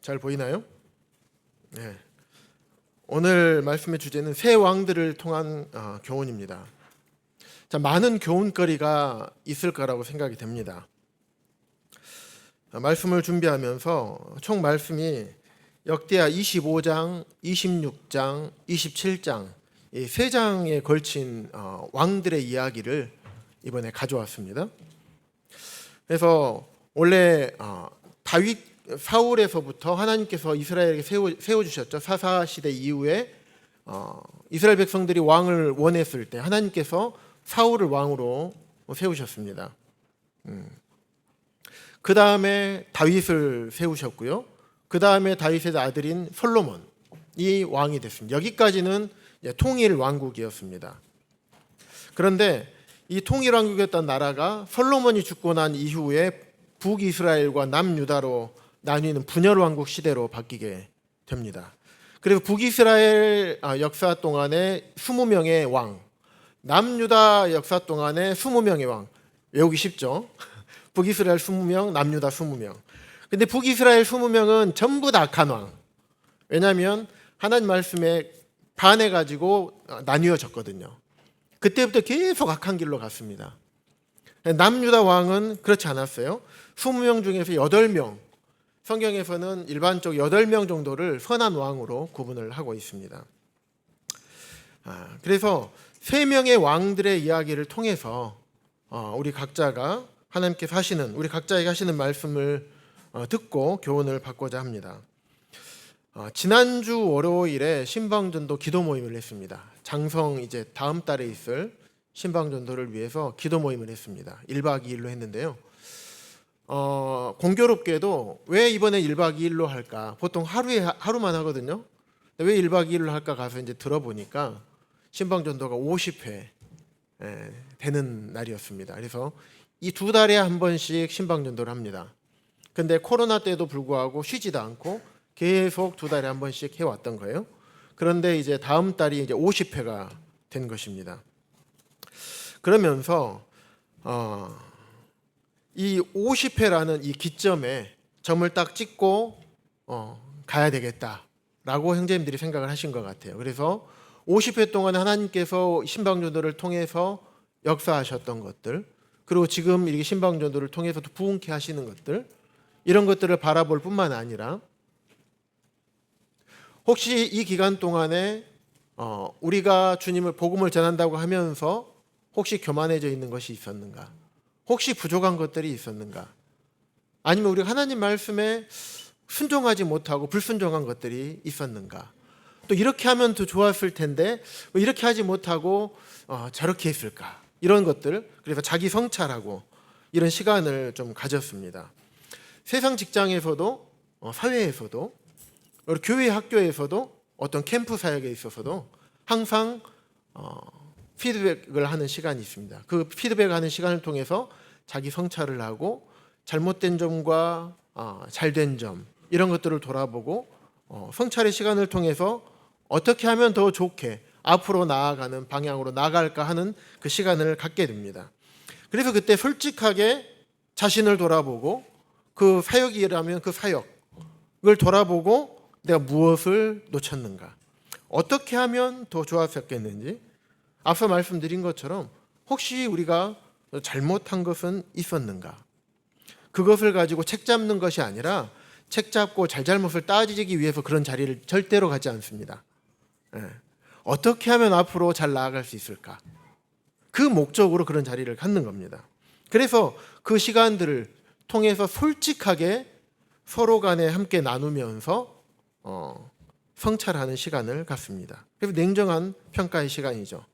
잘 보이나요? 네. 오늘 말씀의 주제는 새 왕들을 통한 교훈입니다. 자, 많은 교훈거리가 있을 거라고 생각이 됩니다. 말씀을 준비하면서 총 말씀이 역대하 25장, 26장, 27장 이 세 장에 걸친 왕들의 이야기를 이번에 가져왔습니다. 그래서 원래 다윗 사울에서부터 하나님께서 이스라엘에게 세워주셨죠. 사사 시대 이후에 이스라엘 백성들이 왕을 원했을 때 하나님께서 사울을 왕으로 세우셨습니다. 그 다음에 다윗을 세우셨고요. 그 다음에 다윗의 아들인 솔로몬이 왕이 됐습니다. 여기까지는 통일 왕국이었습니다. 그런데 이 통일 왕국이었던 나라가 솔로몬이 죽고 난 이후에 북이스라엘과 남유다로 나뉘는 분열 왕국 시대로 바뀌게 됩니다. 그래서 북이스라엘 역사 동안에 20명의 왕, 남유다 역사 동안에 20명의 왕, 외우기 쉽죠? 북이스라엘 20명, 남유다 20명. 근데 북이스라엘 20명은 전부 다 악한 왕. 왜냐하면 하나님 말씀에 반해가지고 나뉘어졌거든요. 그때부터 계속 악한 길로 갔습니다. 남유다 왕은 그렇지 않았어요. 20명 중에서 8명, 성경에서는 일반적으로 8명 정도를 선한 왕으로 구분을 하고 있습니다. 그래서 3명의 왕들의 이야기를 통해서 우리 각자가 하나님께서 하시는, 우리 각자에게 하시는 말씀을 듣고 교훈을 받고자 합니다. 지난주 월요일에 신방전도 기도 모임을 했습니다. 장성 이제 다음 달에 있을 신방전도를 위해서 기도 모임을 했습니다. 1박 2일로 했는데요. 공교롭게도 왜 이번에 1박 2일로 할까? 보통 하루만 하거든요. 왜 1박 2일로 할까 가서 이제 들어보니까 신방전도가 50회 되는 날이었습니다. 그래서 이 2달에 한 번씩 신방전도를 합니다. 근데 코로나 때도 불구하고 쉬지도 않고 계속 2달에 한 번씩 해왔던 거예요. 그런데 이제 다음 달이 이제 50회가 된 것입니다. 그러면서 이 50회라는 이 기점에 점을 딱 찍고 가야 되겠다라고 형제님들이 생각을 하신 것 같아요. 그래서 50회 동안 하나님께서 신방전도를 통해서 역사하셨던 것들, 그리고 지금 이렇게 신방전도를 통해서도 부흥케 하시는 것들, 이런 것들을 바라볼 뿐만 아니라 혹시 이 기간 동안에 우리가 주님을 복음을 전한다고 하면서 혹시 교만해져 있는 것이 있었는가? 혹시 부족한 것들이 있었는가? 아니면 우리가 하나님 말씀에 순종하지 못하고 불순종한 것들이 있었는가? 또 이렇게 하면 더 좋았을 텐데 왜 이렇게 하지 못하고 저렇게 했을까? 이런 것들, 그래서 자기 성찰하고 이런 시간을 좀 가졌습니다. 세상 직장에서도 사회에서도 교회 학교에서도 어떤 캠프 사역에 있어서도 항상 피드백을 하는 시간이 있습니다. 그 피드백하는 시간을 통해서 자기 성찰을 하고 잘못된 점과 잘된 점 이런 것들을 돌아보고 성찰의 시간을 통해서 어떻게 하면 더 좋게 앞으로 나아가는 방향으로 나아갈까 하는 그 시간을 갖게 됩니다. 그래서 그때 솔직하게 자신을 돌아보고 그 사역이라면 그 사역을 돌아보고 내가 무엇을 놓쳤는가, 어떻게 하면 더 좋았었겠는지, 앞서 말씀드린 것처럼 혹시 우리가 잘못한 것은 있었는가, 그것을 가지고 책 잡는 것이 아니라 책 잡고 잘잘못을 따지기 위해서 그런 자리를 절대로 가지 않습니다. 어떻게 하면 앞으로 잘 나아갈 수 있을까, 그 목적으로 그런 자리를 갖는 겁니다. 그래서 그 시간들을 통해서 솔직하게 서로 간에 함께 나누면서 성찰하는 시간을 갖습니다. 그래서 냉정한 평가의 시간이죠.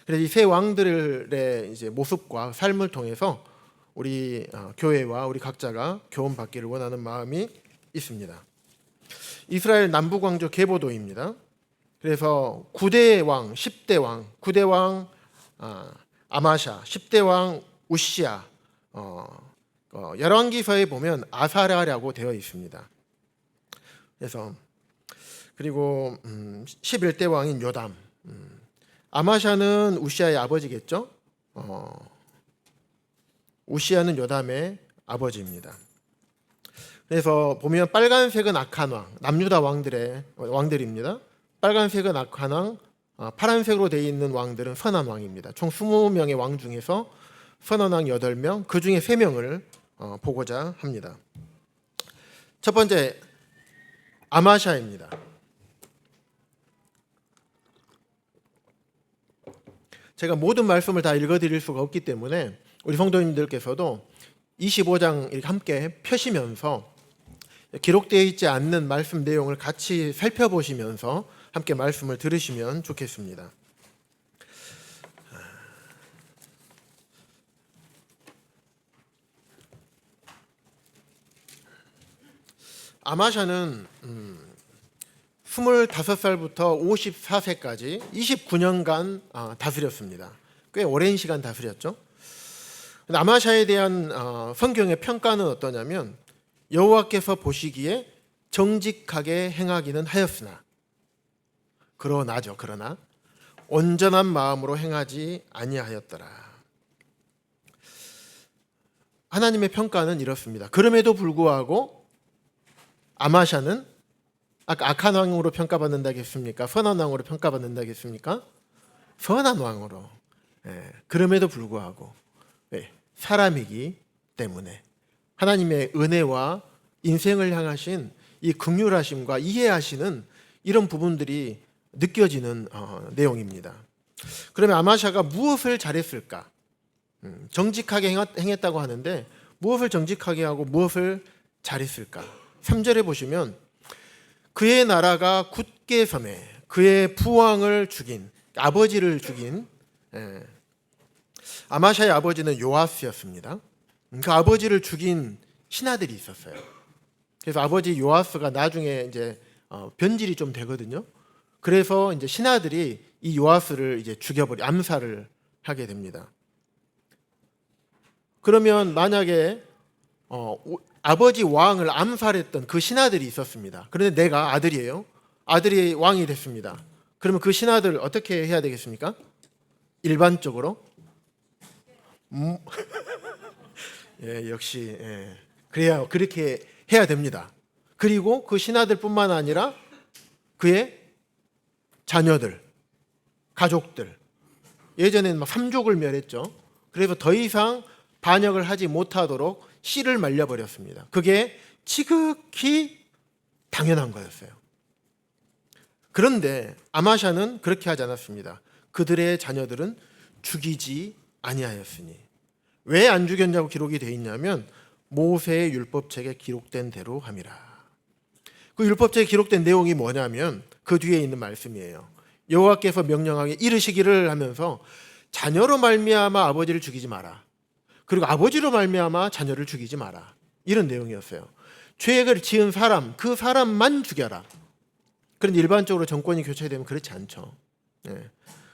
그래서 이 세 왕들의 이제 모습과 삶을 통해서 우리 교회와 우리 각자가 교훈받기를 원하는 마음이 있습니다. 이스라엘 남북왕조 계보도입니다. 그래서 9대 왕, 10대 왕, 9대 왕 아마샤, 10대 왕 우시야, 열왕기서에 보면 아사랴라고 되어 있습니다. 그래서 그리고 11대 왕인 요담, 아마샤는 우시야의 아버지겠죠. 우시야는 요담의 아버지입니다. 그래서 보면 빨간색은 악한 왕, 남유다 왕들입니다. 빨간색은 악한 왕, 파란색으로 되어 있는 왕들은 선한 왕입니다. 총 20명의 왕 중에서 선한 왕 8명, 그 중에 3명을 보고자 합니다. 첫 번째 아마샤입니다. 제가 모든 말씀을 다 읽어드릴 수가 없기 때문에 우리 성도님들께서도 25장 이렇게 함께 펴시면서 기록되어 있지 않는 말씀 내용을 같이 살펴보시면서 함께 말씀을 들으시면 좋겠습니다. 아마샤는 25살부터 54세까지 29년간 다스렸습니다. 꽤 오랜 시간 다스렸죠. 아마샤에 대한 성경의 평가는 어떠냐면 여호와께서 보시기에 정직하게 행하기는 하였으나 그러나 온전한 마음으로 행하지 아니하였더라. 하나님의 평가는 이렇습니다. 그럼에도 불구하고 아마샤는 아까 악한 왕으로 평가받는다겠습니까? 선한 왕으로 평가받는다겠습니까? 선한 왕으로. 그럼에도 불구하고 사람이기 때문에 하나님의 은혜와 인생을 향하신 이 긍휼하심과 이해하시는 이런 부분들이 느껴지는 내용입니다. 그러면 아마샤가 무엇을 잘했을까? 정직하게 행했다고 하는데 무엇을 정직하게 하고 무엇을 잘했을까? 3절에 보시면 그의 나라가 굳게 섬에 그의 부왕을 죽인 아버지를 죽인 아마샤의 아버지는 요아스였습니다. 그 아버지를 죽인 신하들이 있었어요. 그래서 아버지 요아스가 나중에 이제 변질이 좀 되거든요. 그래서 이제 신하들이 이 요아스를 이제 암살을 하게 됩니다. 그러면 만약에 아버지 왕을 암살했던 그 신하들이 있었습니다. 그런데 내가 아들이에요. 아들이 왕이 됐습니다. 그러면 그 신하들 어떻게 해야 되겠습니까? 일반적으로 역시 그래야 그렇게 해야 됩니다. 그리고 그 신하들뿐만 아니라 그의 자녀들, 가족들, 예전에는 막 3족을 멸했죠. 그래서 더 이상 반역을 하지 못하도록 씨를 말려버렸습니다. 그게 지극히 당연한 거였어요. 그런데 아마샤는 그렇게 하지 않았습니다. 그들의 자녀들은 죽이지 아니하였으니. 왜 안 죽였냐고 기록이 되어 있냐면 모세의 율법책에 기록된 대로 함이라. 그 율법책에 기록된 내용이 뭐냐면 그 뒤에 있는 말씀이에요. 여호와께서 명령하게 이르시기를 하면서 자녀로 말미암아 아버지를 죽이지 마라. 그리고 아버지로 말미암아 자녀를 죽이지 마라. 이런 내용이었어요. 죄를 지은 사람, 그 사람만 죽여라. 그런데 일반적으로 정권이 교체되면 그렇지 않죠.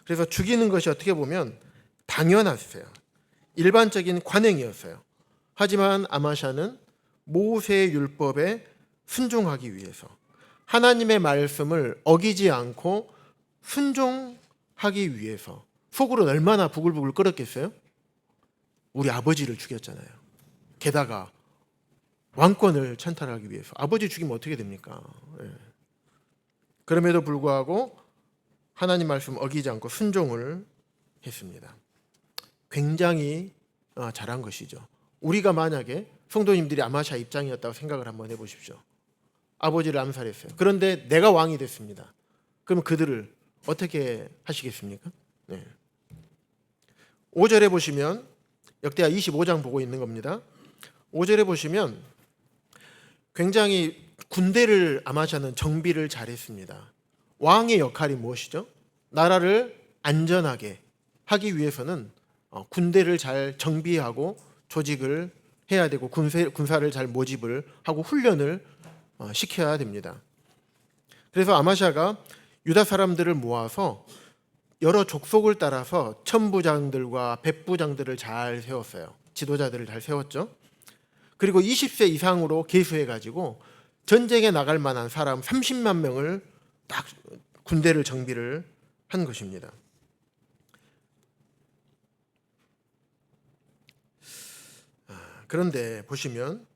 그래서 죽이는 것이 어떻게 보면 당연했어요. 일반적인 관행이었어요. 하지만 아마샤는 모세의 율법에 순종하기 위해서 하나님의 말씀을 어기지 않고 순종하기 위해서 속으로 얼마나 부글부글 끓었겠어요? 우리 아버지를 죽였잖아요. 게다가 왕권을 찬탈하기 위해서 아버지 죽이면 어떻게 됩니까? 그럼에도 불구하고 하나님 말씀 어기지 않고 순종을 했습니다. 굉장히 잘한 것이죠. 우리가 만약에 성도님들이 아마샤 입장이었다고 생각을 한번 해보십시오. 아버지를 암살했어요. 그런데 내가 왕이 됐습니다. 그럼 그들을 어떻게 하시겠습니까? 5절에 보시면 역대하 25장 보고 있는 겁니다. 5절에 보시면 굉장히 군대를 아마샤는 정비를 잘했습니다. 왕의 역할이 무엇이죠? 나라를 안전하게 하기 위해서는 군대를 잘 정비하고 조직을 해야 되고 군사를 잘 모집을 하고 훈련을 시켜야 됩니다. 그래서 아마샤가 유다 사람들을 모아서 여러 족속을 따라서 천부장들과 백부장들을 잘 세웠어요. 지도자들을 잘 세웠죠. 그리고 20세 이상으로 계수해가지고 전쟁에 나갈 만한 사람 30만 명을 딱 군대를 정비를 한 것입니다. 그런데 보시면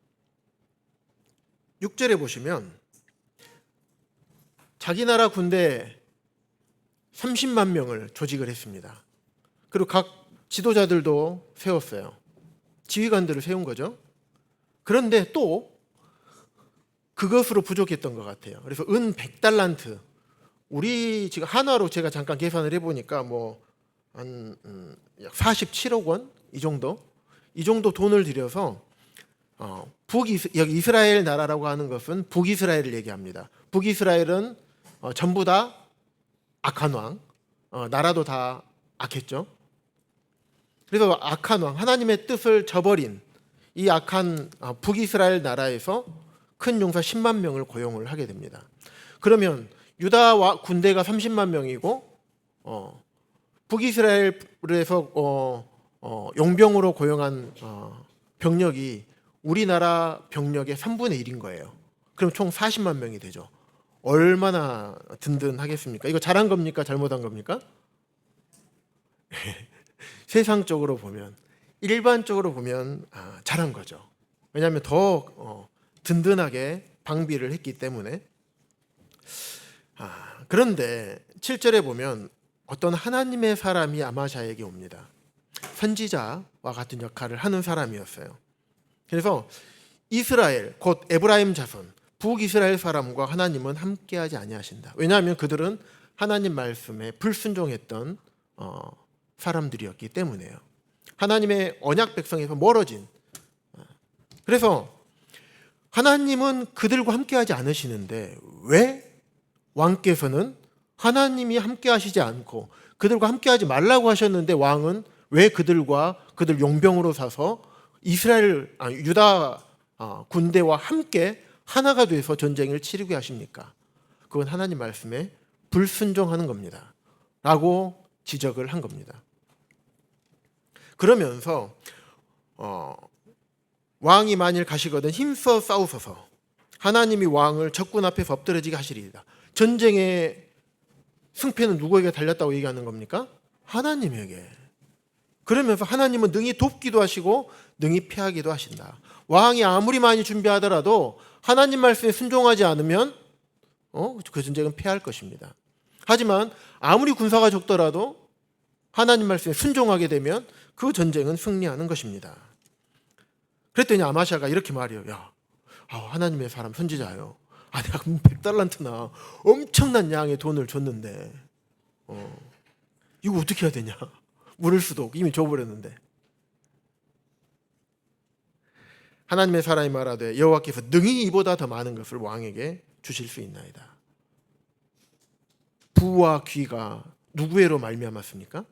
6절에 보시면 자기 나라 군대 30만 명을 조직을 했습니다. 그리고 각 지도자들도 세웠어요. 지휘관들을 세운 거죠. 그런데 또 그것으로 부족했던 것 같아요. 그래서 은 100달란트, 우리 지금 한화로 제가 잠깐 계산을 해보니까 한 약 47억 원 이 정도 돈을 들여서 여기 이스라엘 나라라고 하는 것은 북이스라엘을 얘기합니다. 북이스라엘은 전부 다 악한 왕, 나라도 다 악했죠. 그래서 악한 왕, 하나님의 뜻을 저버린 이 악한 북이스라엘 나라에서 큰 용사 10만 명을 고용을 하게 됩니다. 그러면 유다 군대가 30만 명이고 북이스라엘에서 용병으로 고용한 병력이 우리나라 병력의 3분의 1인 거예요. 그럼 총 40만 명이 되죠. 얼마나 든든하겠습니까? 이거 잘한 겁니까? 잘못한 겁니까? 세상적으로 보면, 일반적으로 보면 잘한 거죠. 왜냐하면 더 든든하게 방비를 했기 때문에. 그런데 7절에 보면 어떤 하나님의 사람이 아마샤에게 옵니다. 선지자와 같은 역할을 하는 사람이었어요. 그래서 이스라엘, 곧 에브라임 자손, 북이스라엘 사람과 하나님은 함께하지 아니하신다. 왜냐하면 그들은 하나님 말씀에 불순종했던 사람들이었기 때문에요. 하나님의 언약 백성에서 멀어진. 그래서 하나님은 그들과 함께하지 않으시는데 왜 왕께서는 하나님이 함께하시지 않고 그들과 함께하지 말라고 하셨는데 왕은 왜 그들 용병으로 사서 유다 군대와 함께 하나가 돼서 전쟁을 치르게 하십니까? 그건 하나님 말씀에 불순종하는 겁니다. 라고 지적을 한 겁니다. 그러면서 왕이 만일 가시거든 힘써 싸우소서. 하나님이 왕을 적군 앞에서 엎드러지게 하시리이다. 전쟁의 승패는 누구에게 달렸다고 얘기하는 겁니까? 하나님에게. 그러면서 하나님은 능히 돕기도 하시고 능히 피하기도 하신다. 왕이 아무리 많이 준비하더라도 하나님 말씀에 순종하지 않으면 그 전쟁은 패할 것입니다. 하지만 아무리 군사가 적더라도 하나님 말씀에 순종하게 되면 그 전쟁은 승리하는 것입니다. 그랬더니 아마샤가 이렇게 말해요. 야, 하나님의 사람 선지자요. 내가 100달란트나 엄청난 양의 돈을 줬는데 이거 어떻게 해야 되냐? 물을 수도 없고 이미 줘버렸는데. 하나님의 사람이 말하되 여호와께서 능히 이보다 더 많은 것을 왕에게 주실 수 있나이다. 부와 귀가 누구에로 말미암았습니까?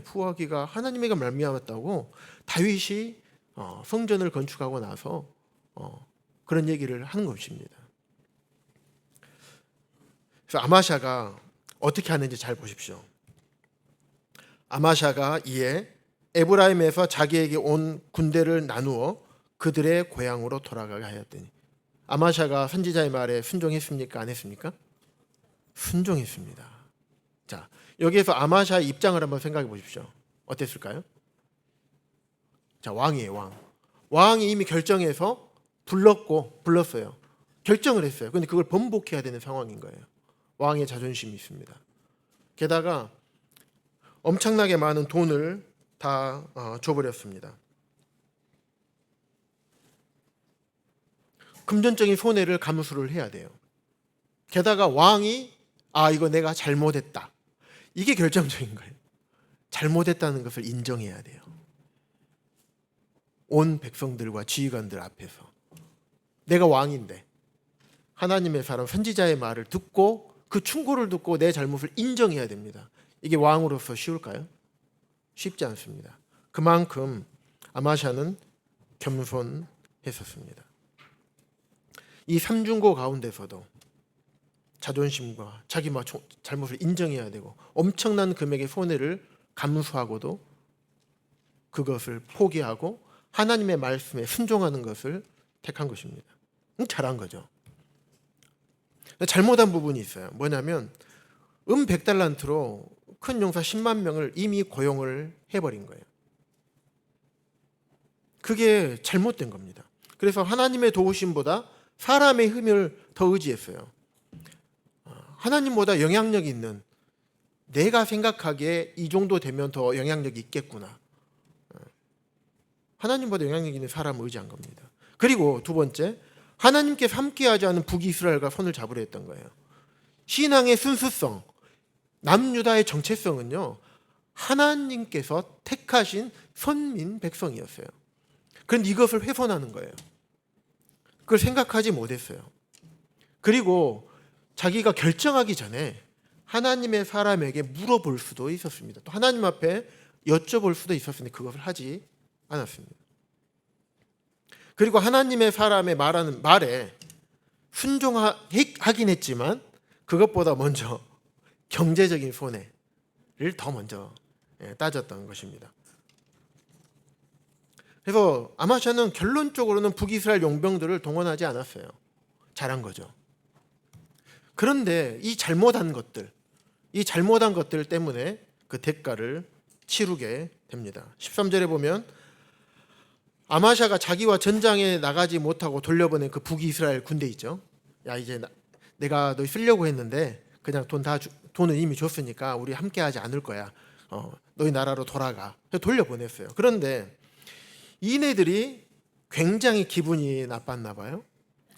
부와 귀가 하나님에게 말미암았다고 다윗이 성전을 건축하고 나서 그런 얘기를 하는 것입니다. 그래서 아마샤가 어떻게 하는지 잘 보십시오. 아마샤가 이에 에브라임에서 자기에게 온 군대를 나누어 그들의 고향으로 돌아가게 하였더니. 아마샤가 선지자의 말에 순종했습니까? 안 했습니까? 순종했습니다. 자, 여기에서 아마샤의 입장을 한번 생각해 보십시오. 어땠을까요? 자, 왕이에요, 왕. 왕이 이미 결정해서 불렀어요. 결정을 했어요. 그런데 그걸 번복해야 되는 상황인 거예요. 왕의 자존심이 있습니다. 게다가 엄청나게 많은 돈을 다 줘버렸습니다. 금전적인 손해를 감수를 해야 돼요. 게다가 왕이 이거 내가 잘못했다. 이게 결정적인 거예요. 잘못했다는 것을 인정해야 돼요. 온 백성들과 지휘관들 앞에서. 내가 왕인데 하나님의 사람 선지자의 말을 듣고 그 충고를 듣고 내 잘못을 인정해야 됩니다. 이게 왕으로서 쉬울까요? 쉽지 않습니다. 그만큼 아마샤는 겸손했었습니다. 이 삼중고 가운데서도 자존심과 자기 잘못을 인정해야 되고 엄청난 금액의 손해를 감수하고도 그것을 포기하고 하나님의 말씀에 순종하는 것을 택한 것입니다. 잘한 거죠. 잘못한 부분이 있어요. 뭐냐면 100달란트로 큰 용사 10만 명을 이미 고용을 해버린 거예요. 그게 잘못된 겁니다. 그래서 하나님의 도우심보다 사람의 힘을 더 의지했어요. 하나님보다 영향력 있는, 내가 생각하기에 이 정도 되면 더 영향력이 있겠구나, 하나님보다 영향력 있는 사람을 의지한 겁니다. 그리고 두 번째, 하나님께서 함께하지 않은 북이스라엘과 손을 잡으려 했던 거예요. 신앙의 순수성, 남유다의 정체성은요, 하나님께서 택하신 선민 백성이었어요. 그런데 이것을 훼손하는 거예요. 그걸 생각하지 못했어요. 그리고 자기가 결정하기 전에 하나님의 사람에게 물어볼 수도 있었습니다. 또 하나님 앞에 여쭤볼 수도 있었는데 그것을 하지 않았습니다. 그리고 하나님의 사람의 말하는 말에 순종하긴 했지만 그것보다 먼저 경제적인 손해를 더 먼저 따졌던 것입니다. 그래서 아마샤는 결론적으로는 북이스라엘 용병들을 동원하지 않았어요. 잘한 거죠. 그런데 이 잘못한 것들 때문에 그 대가를 치르게 됩니다. 13절에 보면 아마샤가 자기와 전장에 나가지 못하고 돌려보낸 그 북이스라엘 군대 있죠. 야, 이제 내가 너 쓰려고 했는데 그냥 돈은 이미 줬으니까 우리 함께하지 않을 거야. 너희 나라로 돌아가. 돌려보냈어요. 그런데 이네들이 굉장히 기분이 나빴나 봐요.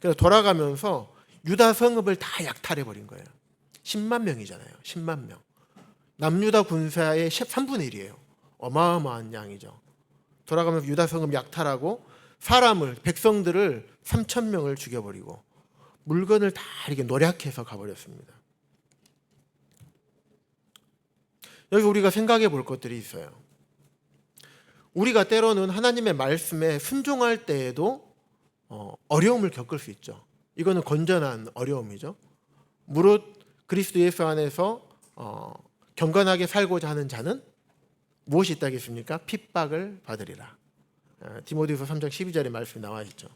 그래서 돌아가면서 유다 성읍을 다 약탈해 버린 거예요. 10만 명이잖아요. 10만 명. 남유다 군사의 3분의 1이에요. 어마어마한 양이죠. 돌아가면서 유다 성읍 약탈하고 백성들을 3천 명을 죽여버리고 물건을 다 이렇게 노략해서 가버렸습니다. 여기 우리가 생각해 볼 것들이 있어요. 우리가 때로는 하나님의 말씀에 순종할 때에도 어려움을 겪을 수 있죠. 이거는 건전한 어려움이죠. 무릇 그리스도 예수 안에서 경건하게 살고자 하는 자는 무엇이 있다겠습니까? 핍박을 받으리라. 디모데후서 3장 12절에 말씀이 나와 있죠.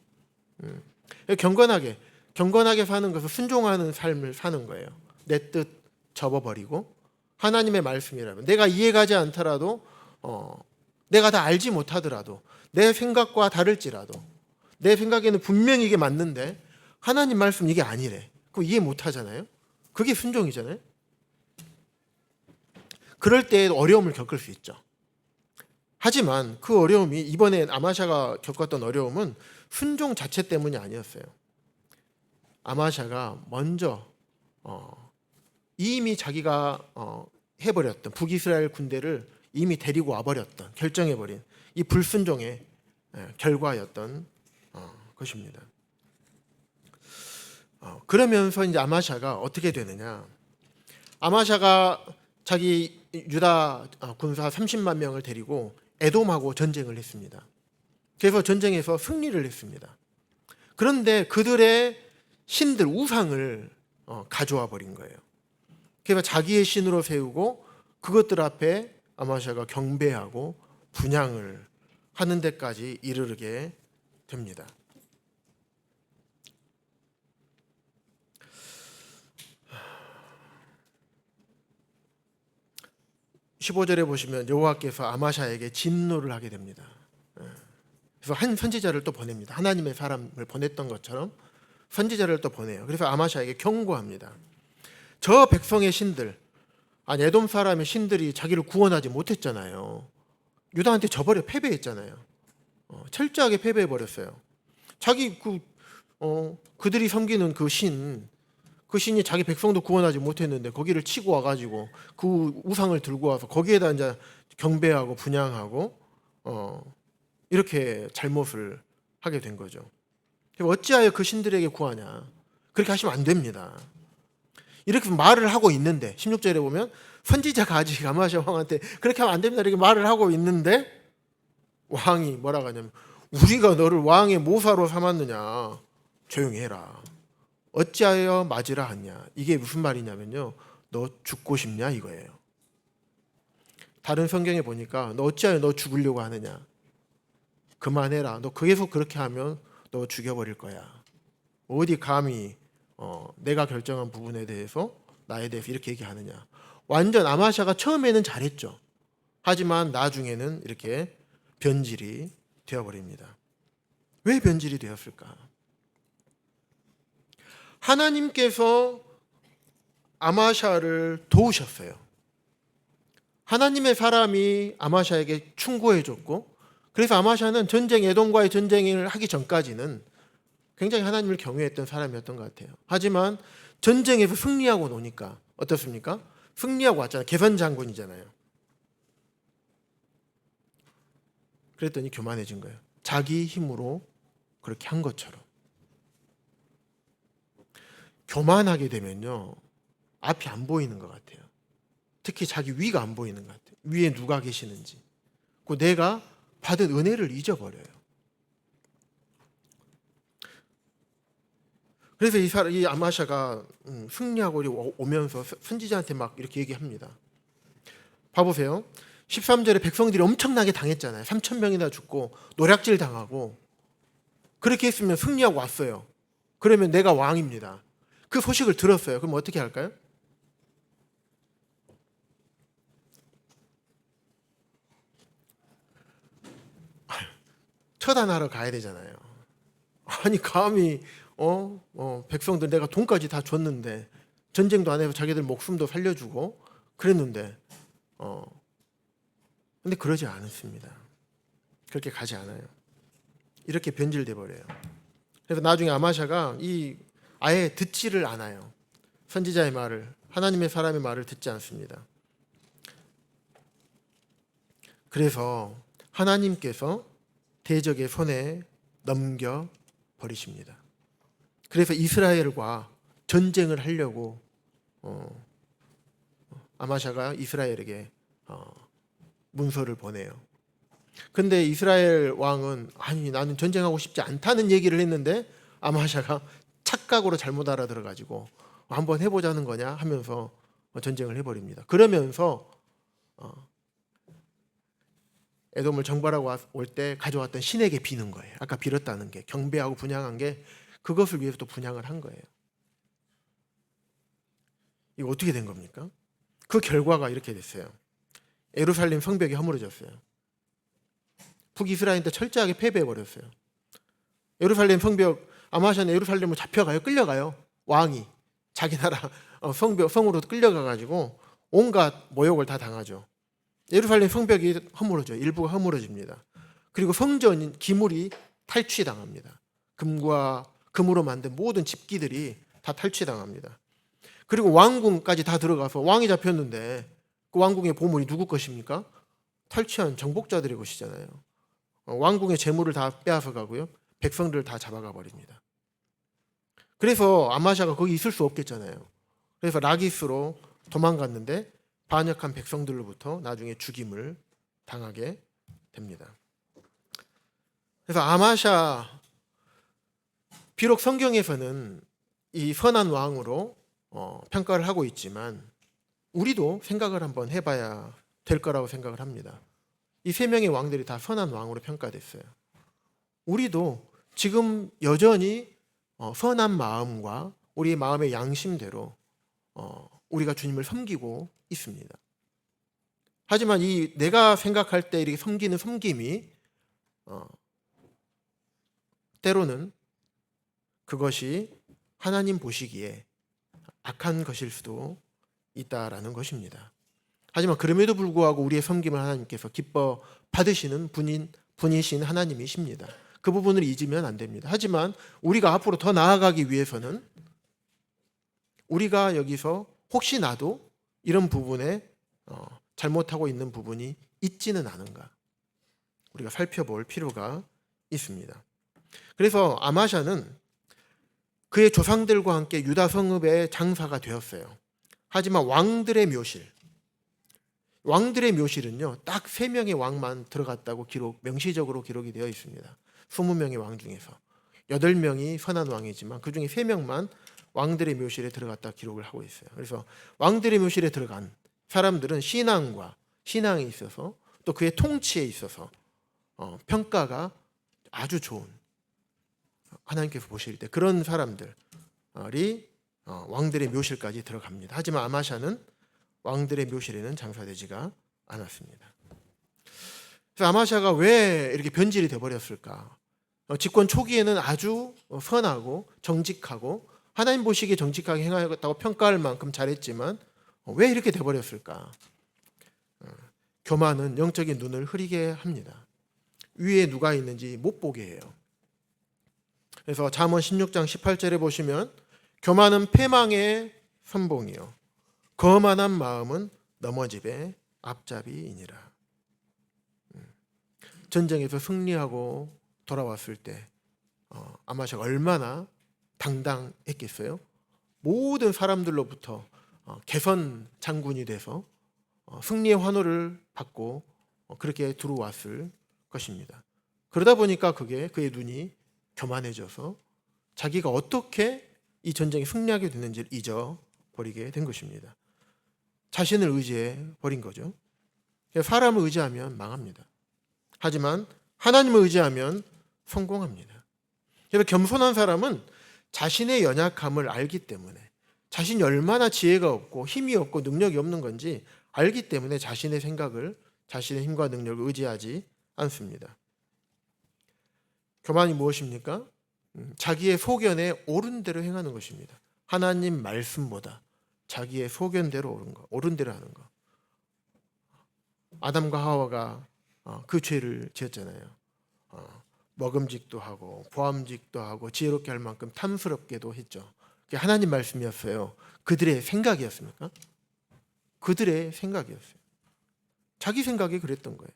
경건하게 사는 것은 순종하는 삶을 사는 거예요. 내 뜻 접어버리고 하나님의 말씀이라면 내가 이해가지 않더라도 내가 다 알지 못하더라도 내 생각과 다를지라도 내 생각에는 분명히 이게 맞는데 하나님 말씀 이게 아니래. 그거 이해 못하잖아요. 그게 순종이잖아요. 그럴 때 어려움을 겪을 수 있죠. 하지만 그 어려움이 이번에 아마샤가 겪었던 어려움은 순종 자체 때문이 아니었어요. 아마샤가 먼저 이미 자기가 해버렸던 북이스라엘 군대를 이미 데리고 와버렸던, 결정해버린 이 불순종의 결과였던 것입니다. 그러면서 이제 아마샤가 어떻게 되느냐? 아마샤가 자기 유다 군사 30만 명을 데리고 에돔하고 전쟁을 했습니다. 그래서 전쟁에서 승리를 했습니다. 그런데 그들의 신들, 우상을 가져와 버린 거예요. 그래서 자기의 신으로 세우고 그것들 앞에 아마샤가 경배하고 분향을 하는 데까지 이르게 됩니다. 15절에 보시면 여호와께서 아마샤에게 진노를 하게 됩니다. 그래서 한 선지자를 또 보냅니다. 하나님의 사람을 보냈던 것처럼 선지자를 또 보내요. 그래서 아마샤에게 경고합니다. 저 백성의 신들, 에돔 사람의 신들이 자기를 구원하지 못했잖아요. 유다한테 져버려 패배했잖아요. 철저하게 패배해버렸어요. 그들이 섬기는 그 신이 자기 백성도 구원하지 못했는데 거기를 치고 와가지고 그 우상을 들고 와서 거기에다 이제 경배하고 분향하고 이렇게 잘못을 하게 된 거죠. 어찌하여 그 신들에게 구하냐? 그렇게 하시면 안 됩니다. 이렇게 말을 하고 있는데 16절에 보면 선지자가 아직 아마샤 왕한테 그렇게 하면 안 됩니다 이렇게 말을 하고 있는데 왕이 뭐라고 하냐면 우리가 너를 왕의 모사로 삼았느냐? 조용히 해라. 어찌하여 맞으라 하냐? 이게 무슨 말이냐면요, 너 죽고 싶냐 이거예요. 다른 성경에 보니까 너 어찌하여 너 죽으려고 하느냐? 그만해라. 너 계속 그렇게 하면 너 죽여버릴 거야. 어디 감히 내가 결정한 부분에 대해서 나에 대해서 이렇게 얘기하느냐? 완전 아마샤가 처음에는 잘했죠. 하지만 나중에는 이렇게 변질이 되어버립니다. 왜 변질이 되었을까? 하나님께서 아마샤를 도우셨어요. 하나님의 사람이 아마샤에게 충고해 줬고, 그래서 아마샤는 에돔과의 전쟁을 하기 전까지는 굉장히 하나님을 경외했던 사람이었던 것 같아요. 하지만 전쟁에서 승리하고 노니까 어떻습니까? 승리하고 왔잖아요. 개선 장군이잖아요. 그랬더니 교만해진 거예요. 자기 힘으로 그렇게 한 것처럼. 교만하게 되면요, 앞이 안 보이는 것 같아요. 특히 자기 위가 안 보이는 것 같아요. 위에 누가 계시는지. 그 내가 받은 은혜를 잊어버려요. 그래서 이 아마샤가 승리하고 오면서 선지자한테 막 이렇게 얘기합니다. 봐보세요. 13절에 백성들이 엄청나게 당했잖아요. 3,000명이나 죽고 노략질 당하고. 그렇게 했으면 승리하고 왔어요. 그러면 내가 왕입니다. 그 소식을 들었어요. 그럼 어떻게 할까요? 처단하러 가야 되잖아요. 아니 감히 백성들 내가 돈까지 다 줬는데, 전쟁도 안 해서 자기들 목숨도 살려주고 그랬는데 근데 그러지 않습니다. 그렇게 가지 않아요. 이렇게 변질돼 버려요. 그래서 나중에 아마샤가 아예 듣지를 않아요. 선지자의 말을, 하나님의 사람의 말을 듣지 않습니다. 그래서 하나님께서 대적의 손에 넘겨 버리십니다. 그래서 이스라엘과 전쟁을 하려고 아마샤가 이스라엘에게 문서를 보내요. 근데 이스라엘 왕은 아니 나는 전쟁하고 싶지 않다는 얘기를 했는데, 아마샤가 착각으로 잘못 알아들어가지고 한번 해보자는 거냐 하면서 전쟁을 해버립니다. 그러면서 에돔을 정벌하고 올 때 가져왔던 신에게 비는 거예요. 아까 빌었다는 게, 경배하고 분향한 게, 그것을 위해서 또 분향을 한 거예요. 이거 어떻게 된 겁니까? 그 결과가 이렇게 됐어요. 예루살렘 성벽이 허물어졌어요. 북이스라엘한테 철저하게 패배해버렸어요. 예루살렘 성벽, 아마샤는 예루살렘으로 잡혀가요. 끌려가요. 왕이 자기 나라 성으로 끌려가가지고 온갖 모욕을 다 당하죠. 예루살렘 성벽이 허물어져요. 일부가 허물어집니다. 그리고 성전 기물이 탈취당합니다. 금으로 만든 모든 집기들이 다 탈취당합니다. 그리고 왕궁까지 다 들어가서 왕이 잡혔는데 그 왕궁의 보물이 누구 것입니까? 탈취한 정복자들의 것이잖아요. 왕궁의 재물을 다 빼앗아 가고요. 백성들을 다 잡아가 버립니다. 그래서 아마샤가 거기 있을 수 없겠잖아요. 그래서 라기스로 도망갔는데 반역한 백성들로부터 나중에 죽임을 당하게 됩니다. 그래서 아마샤, 비록 성경에서는 이 선한 왕으로 평가를 하고 있지만 우리도 생각을 한번 해봐야 될 거라고 생각을 합니다. 이 세 명의 왕들이 다 선한 왕으로 평가됐어요. 우리도 지금 여전히 선한 마음과 우리의 마음의 양심대로 우리가 주님을 섬기고 있습니다. 하지만 내가 생각할 때 이렇게 섬기는 섬김이 때로는 그것이 하나님 보시기에 악한 것일 수도 있다라는 것입니다. 하지만 그럼에도 불구하고 우리의 섬김을 하나님께서 기뻐 받으시는 분이신 하나님이십니다. 그 부분을 잊으면 안 됩니다. 하지만 우리가 앞으로 더 나아가기 위해서는 우리가 여기서 혹시 나도 이런 부분에 잘못하고 있는 부분이 있지는 않은가, 우리가 살펴볼 필요가 있습니다. 그래서 아마샤는 그의 조상들과 함께 유다 성읍의 장사가 되었어요. 하지만 왕들의 묘실은요 딱 3명의 왕만 들어갔다고 명시적으로 기록이 되어 있습니다. 20명의 왕 중에서 8명이 선한 왕이지만 그 중에 3명만 왕들의 묘실에 들어갔다 기록을 하고 있어요. 그래서 왕들의 묘실에 들어간 사람들은 신앙에 있어서 또 그의 통치에 있어서 평가가 아주 좋은, 하나님께서 보실 때 그런 사람들이 왕들의 묘실까지 들어갑니다. 하지만 아마샤는 왕들의 묘실에는 장사되지가 않았습니다. 그래서 아마샤가 왜 이렇게 변질이 되어버렸을까? 집권 초기에는 아주 선하고 정직하고, 하나님 보시기에 정직하게 행하였다고 평가할 만큼 잘했지만 왜 이렇게 돼버렸을까? 교만은 영적인 눈을 흐리게 합니다. 위에 누가 있는지 못 보게 해요. 그래서 잠언 16장 18절에 보시면 교만은 패망의 선봉이요 거만한 마음은 넘어집의 앞잡이이니라. 전쟁에서 승리하고 돌아왔을 때 아마샤가 얼마나 당당했겠어요? 모든 사람들로부터 개선 장군이 돼서 승리의 환호를 받고 그렇게 들어왔을 것입니다. 그러다 보니까 그의 눈이 교만해져서 자기가 어떻게 이 전쟁에 승리하게 됐는지를 잊어버리게 된 것입니다. 자신을 의지해 버린 거죠. 사람을 의지하면 망합니다. 하지만 하나님을 의지하면 성공합니다. 그래서 겸손한 사람은 자신의 연약함을 알기 때문에 자신이 얼마나 지혜가 없고 힘이 없고 능력이 없는 건지 알기 때문에 자신의 생각을 자신의 힘과 능력을 의지하지 않습니다. 교만이 무엇입니까? 자기의 소견에 옳은 대로 행하는 것입니다. 하나님 말씀보다 자기의 소견대로 옳은 대로 하는 것. 아담과 하와가 그 죄를 지었잖아요. 먹음직도 하고 보암직도 하고 지혜롭게 할 만큼 탐스럽게도 했죠. 그게 하나님 말씀이었어요. 그들의 생각이었습니까? 그들의 생각이었어요. 자기 생각이 그랬던 거예요.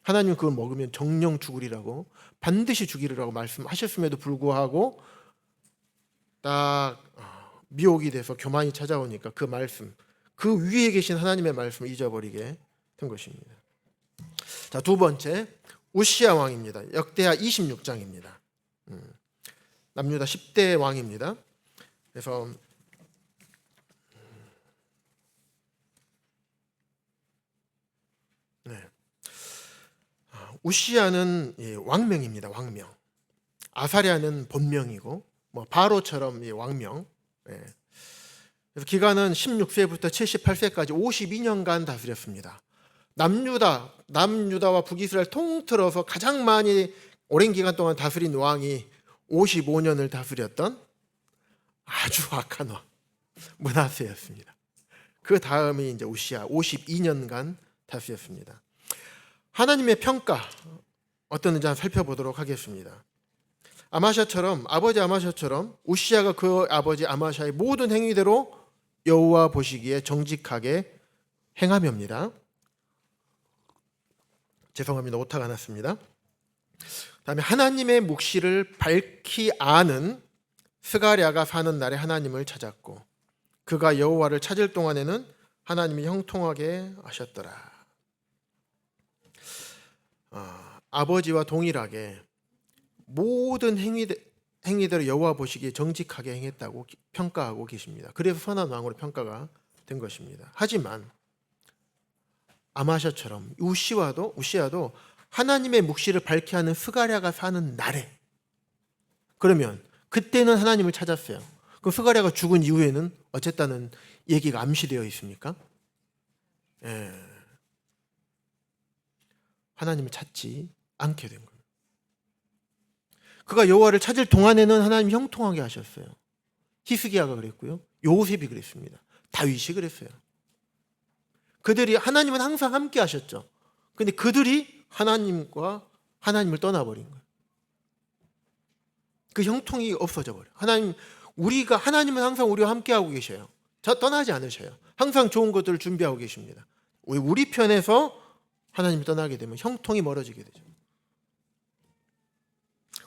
하나님 그걸 먹으면 정령 죽으리라고 반드시 죽이리라고 말씀하셨음에도 불구하고 딱 미혹이 돼서 교만이 찾아오니까 그 말씀, 그 위에 계신 하나님의 말씀을 잊어버리게 된 것입니다. 자, 두 번째 우시야 왕입니다. 역대하 26장입니다. 남유다 10대 왕입니다. 그래서 우시야는 왕명입니다. 왕명. 아사랴는 본명이고 바로처럼 왕명. 그래서 기간은 16세부터 78세까지 52년간 다스렸습니다. 남유다와 북이스라엘 통틀어서 가장 많이 오랜 기간 동안 다스린 왕이 55년을 다스렸던 아주 악한 왕 므낫세였습니다. 그 다음이 이제 우시야 52년간 다스렸습니다. 하나님의 평가 어떤지 한번 살펴보도록 하겠습니다. 아버지 아마샤처럼 우시야가 그 아버지 아마샤의 모든 행위대로 여호와 보시기에 정직하게 행하며입니다. 죄송합니다. 오타가 났습니다. 그다음에 하나님의 묵시를 밝히 아는 스가랴가 사는 날에 하나님을 찾았고 그가 여호와를 찾을 동안에는 하나님이 형통하게 하셨더라. 아버지와 동일하게 모든 행위대로 여호와 보시기에 정직하게 행했다고 평가하고 계십니다. 그래서 선한 왕으로 평가가 된 것입니다. 하지만 아마샤처럼 우시야도 하나님의 묵시를 밝히 하는 스가랴가 사는 날에 그러면 그때는 하나님을 찾았어요. 그럼 스가랴가 죽은 이후에는 어쨌다는 얘기가 암시되어 있습니까? 하나님을 찾지 않게 된 거예요. 그가 여호와를 찾을 동안에는 하나님이 형통하게 하셨어요. 히스기야가 그랬고요. 요셉이 그랬습니다. 다윗이 그랬어요. 그들이 하나님은 항상 함께 하셨죠. 그런데 그들이 하나님을 떠나버린 거예요. 그 형통이 없어져 버려요. 하나님은 항상 우리와 함께 하고 계셔요. 떠나지 않으셔요. 항상 좋은 것들을 준비하고 계십니다. 우리 편에서 하나님이 떠나게 되면 형통이 멀어지게 되죠.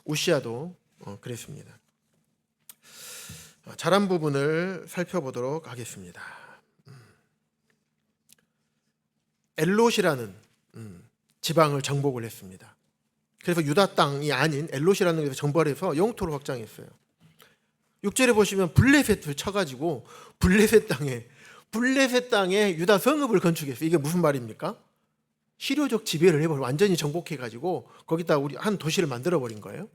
우시야도 그랬습니다. 잘한 부분을 살펴보도록 하겠습니다. 엘롯이라는 지방을 정복을 했습니다. 그래서 유다 땅이 아닌 엘롯이라는 데서 정벌을 해서 영토를 확장했어요. 6절에 보시면 블레셋을 쳐가지고 블레셋 땅에 유다 성읍을 건축했어요. 이게 무슨 말입니까? 실효적 지배를 해버려 완전히 정복해가지고 거기다 우리 한 도시를 만들어버린 거예요.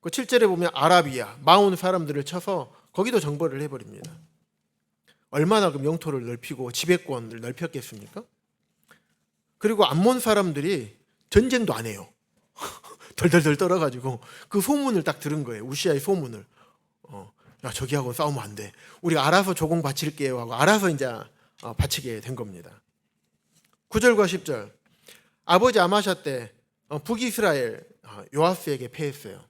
그 7절에 보면 아라비아 마온 사람들을 쳐서 거기도 정벌을 해버립니다. 얼마나 그럼 영토를 넓히고 지배권을 넓혔겠습니까? 그리고 암몬 사람들이 전쟁도 안 해요. 덜덜덜 떨어가지고 그 소문을 딱 들은 거예요. 우시야의 소문을. 야, 저기하고 싸우면 안 돼. 우리가 알아서 조공 바칠게요 하고 알아서 이제 바치게 된 겁니다. 9절과 10절. 아버지 아마샤 때 북이스라엘 요아스에게 패했어요.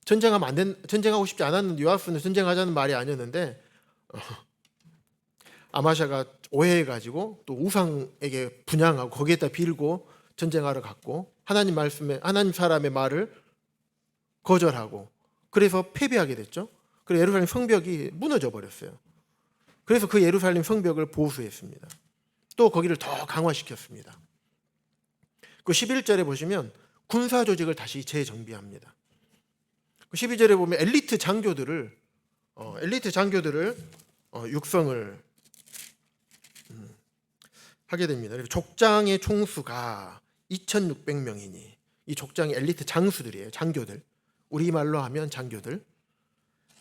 전쟁하고 싶지 않았는데, 요아스는 전쟁하자는 말이 아니었는데 아마샤가 오해해가지고 또 우상에게 분향하고 거기에다 빌고 전쟁하러 갔고, 하나님 사람의 말을 거절하고, 그래서 패배하게 됐죠. 그래서 예루살렘 성벽이 무너져 버렸어요. 그래서 그 예루살렘 성벽을 보수했습니다. 또 거기를 더 강화시켰습니다. 그 11절에 보시면 군사 조직을 다시 재정비합니다. 그 12절에 보면 엘리트 장교들을 육성을 하게 됩니다. 족장의 총수가 2,600명이니, 이 족장의 엘리트 장수들이에요. 장교들. 우리말로 하면 장교들.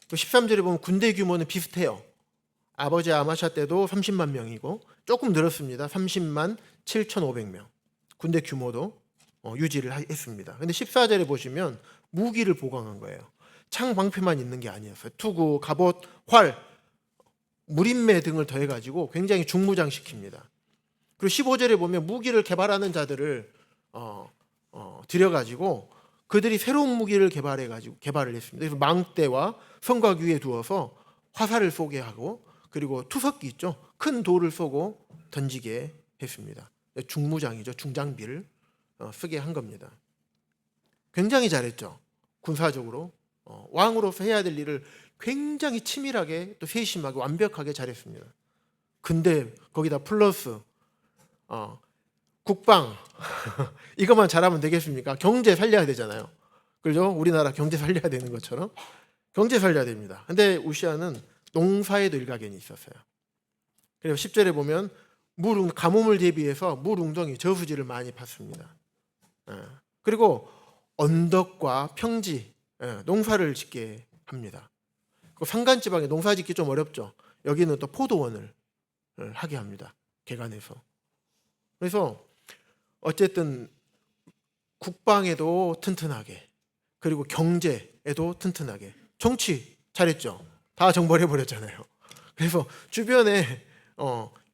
그 13절에 보면 군대 규모는 비슷해요. 아버지 아마샤 때도 30만 명이고 조금 늘었습니다. 30만 7,500명. 군대 규모도 유지를 했습니다. 근데 14절에 보시면 무기를 보강한 거예요. 창 방패만 있는 게 아니었어요. 투구, 갑옷, 활, 무림매 등을 더해가지고 굉장히 중무장시킵니다. 그리고 15절에 보면 무기를 개발하는 자들을 들여가지고 그들이 새로운 무기를 개발을 했습니다. 그래서 망대와 성곽 위에 두어서 화살을 쏘게 하고, 그리고 투석기 있죠. 큰 돌을 쏘고 던지게 했습니다. 중무장이죠. 중장비를 쓰게 한 겁니다. 굉장히 잘했죠. 군사적으로 왕으로서 해야 될 일을 굉장히 치밀하게, 또 세심하게, 완벽하게 잘했습니다. 근데 거기다 플러스 국방 이것만 잘하면 되겠습니까? 경제 살려야 되잖아요. 그죠? 우리나라 경제 살려야 되는 것처럼 경제 살려야 됩니다. 근데 우시아는 농사에도 일가견이 있었어요. 그리고 10절에 보면 가뭄을 대비해서 물웅덩이, 저수지를 많이 팠습니다. 그리고 언덕과 평지, 농사를 짓게 합니다. 산간지방에 농사 짓기 좀 어렵죠. 여기는 또 포도원을 하게 합니다. 개간해서. 그래서 어쨌든 국방에도 튼튼하게, 그리고 경제에도 튼튼하게, 정치 잘했죠. 다 정벌해버렸잖아요. 그래서 주변에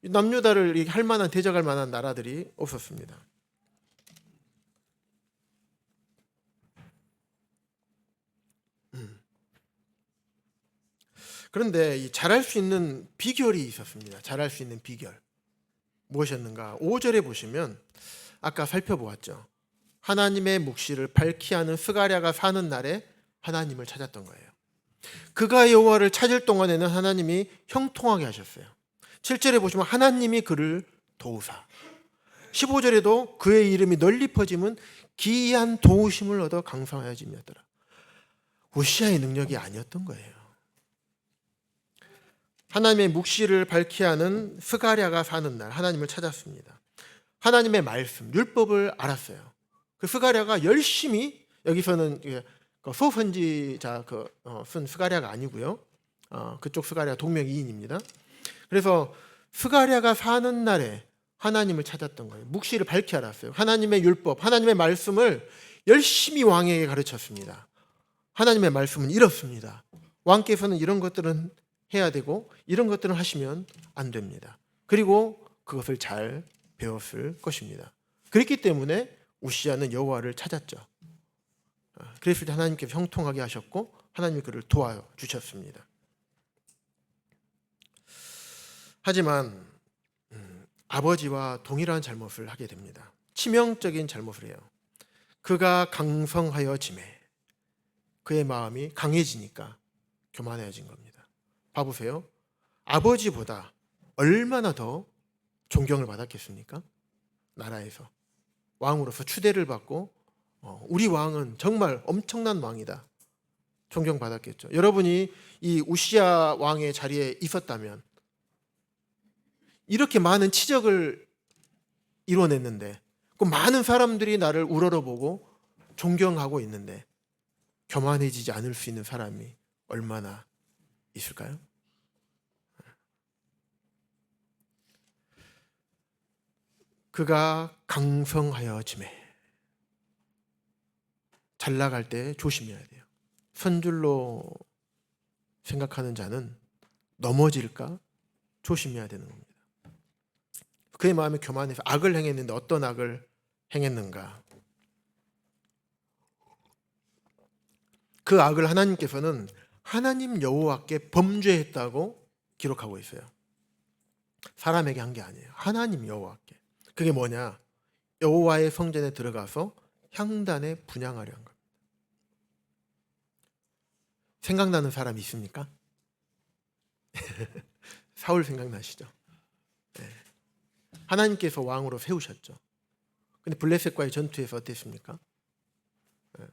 남유다를 할 만한, 대적할 만한 나라들이 없었습니다. 그런데 이 잘할 수 있는 비결이 있었습니다. 잘할 수 있는 비결 무엇이었는가? 5절에 보시면 아까 살펴보았죠. 하나님의 묵시를 밝히 하는 스가랴가 사는 날에 하나님을 찾았던 거예요. 그가 여호와를 찾을 동안에는 하나님이 형통하게 하셨어요. 7절에 보시면 하나님이 그를 도우사, 15절에도 그의 이름이 널리 퍼짐은 기이한 도우심을 얻어 강성하여짐이었더라. 우시아의 능력이 아니었던 거예요. 하나님의 묵시를 밝히 하는 스가랴가 사는 날 하나님을 찾았습니다. 하나님의 말씀, 율법을 알았어요. 그 스가랴가 열심히, 여기서는 소선지자 쓴 스가랴가 아니고요. 그쪽 스가랴 동명이인입니다. 그래서 스가랴가 사는 날에 하나님을 찾았던 거예요. 묵시를 밝히 알았어요. 하나님의 율법, 하나님의 말씀을 열심히 왕에게 가르쳤습니다. 하나님의 말씀은 이렇습니다. 왕께서는 이런 것들은 해야 되고 이런 것들은 하시면 안 됩니다. 그리고 그것을 잘 배웠을 것입니다. 그렇기 때문에 우시아는 여호와를 찾았죠. 그랬을 때 하나님께서 형통하게 하셨고 하나님이 그를 도와주셨습니다. 하지만 아버지와 동일한 잘못을 하게 됩니다. 치명적인 잘못을 해요. 그가 강성하여짐에 그의 마음이 강해지니까 교만해진 겁니다. 봐보세요. 아버지보다 얼마나 더 존경을 받았겠습니까? 나라에서 왕으로서 추대를 받고 우리 왕은 정말 엄청난 왕이다, 존경받았겠죠. 여러분이 이 우시아 왕의 자리에 있었다면 이렇게 많은 치적을 이뤄냈는데, 그 많은 사람들이 나를 우러러보고 존경하고 있는데 교만해지지 않을 수 있는 사람이 얼마나 있을까요? 그가 강성하여짐에, 잘 나갈 때 조심해야 돼요. 선줄로 생각하는 자는 넘어질까 조심해야 되는 겁니다. 그의 마음이 교만해서 악을 행했는데 어떤 악을 행했는가? 그 악을 하나님께서는 하나님 여호와께 범죄했다고 기록하고 있어요. 사람에게 한 게 아니에요. 하나님 여호와께. 그게 뭐냐? 여호와의 성전에 들어가서 향단에 분향하려 한 겁니다. 생각나는 사람 있습니까? 사울 생각나시죠? 네. 하나님께서 왕으로 세우셨죠. 근데 블레셋과의 전투에서 어땠습니까? 네.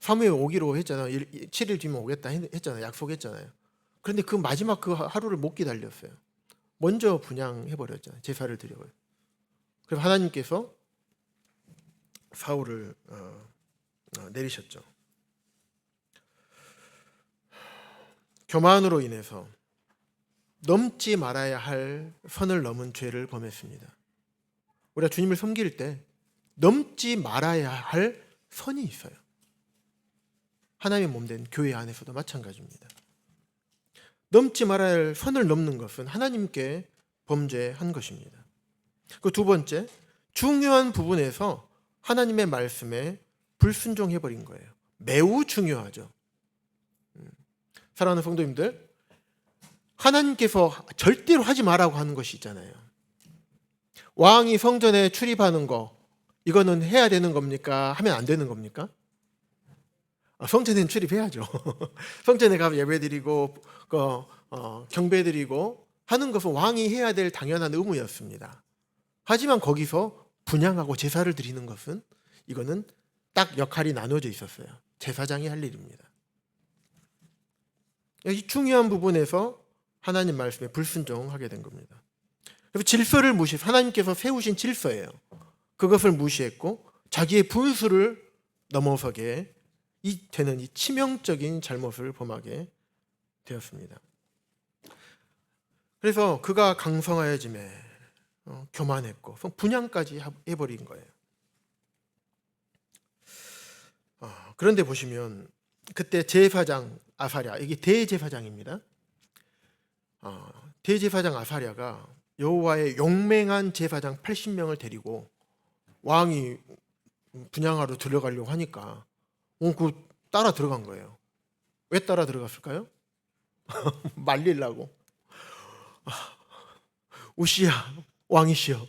사무엘 오기로 했잖아요. 7일 뒤면 오겠다 했잖아요. 약속했잖아요. 그런데 그 마지막 그 하루를 못 기다렸어요. 먼저 분향해버렸잖아요. 제사를 드려버려요. 그래서 하나님께서 사울을 내리셨죠. 교만으로 인해서 넘지 말아야 할 선을 넘은 죄를 범했습니다. 우리가 주님을 섬길 때 넘지 말아야 할 선이 있어요. 하나님의 몸된 교회 안에서도 마찬가지입니다. 넘지 말아야 할 선을 넘는 것은 하나님께 범죄한 것입니다. 그 두 번째, 중요한 부분에서 하나님의 말씀에 불순종해버린 거예요. 매우 중요하죠. 사랑하는 성도님들, 하나님께서 절대로 하지 말라고 하는 것이 있잖아요. 왕이 성전에 출입하는 거, 이거는 해야 되는 겁니까? 하면 안 되는 겁니까? 성전에는 출입해야죠. 성전에 가서 예배드리고 경배드리고 하는 것은 왕이 해야 될 당연한 의무였습니다. 하지만 거기서 분향하고 제사를 드리는 것은 이거는 딱 역할이 나눠져 있었어요. 제사장이 할 일입니다. 이 중요한 부분에서 하나님 말씀에 불순종하게 된 겁니다. 그래서 질서를 무시해서 하나님께서 세우신 질서예요. 그것을 무시했고 자기의 분수를 넘어서게 되는 이 치명적인 잘못을 범하게 되었습니다. 그래서 그가 강성하여짐에 교만했고 분향까지 해버린 거예요. 그런데 보시면 그때 제사장 아사랴, 이게 대제사장입니다. 대제사장 아사랴가 여호와의 용맹한 제사장 80명을 데리고 왕이 분향하러 들어가려고 하니까 그 따라 들어간 거예요. 왜 따라 들어갔을까요? 말리려고. 우시야 왕이시여,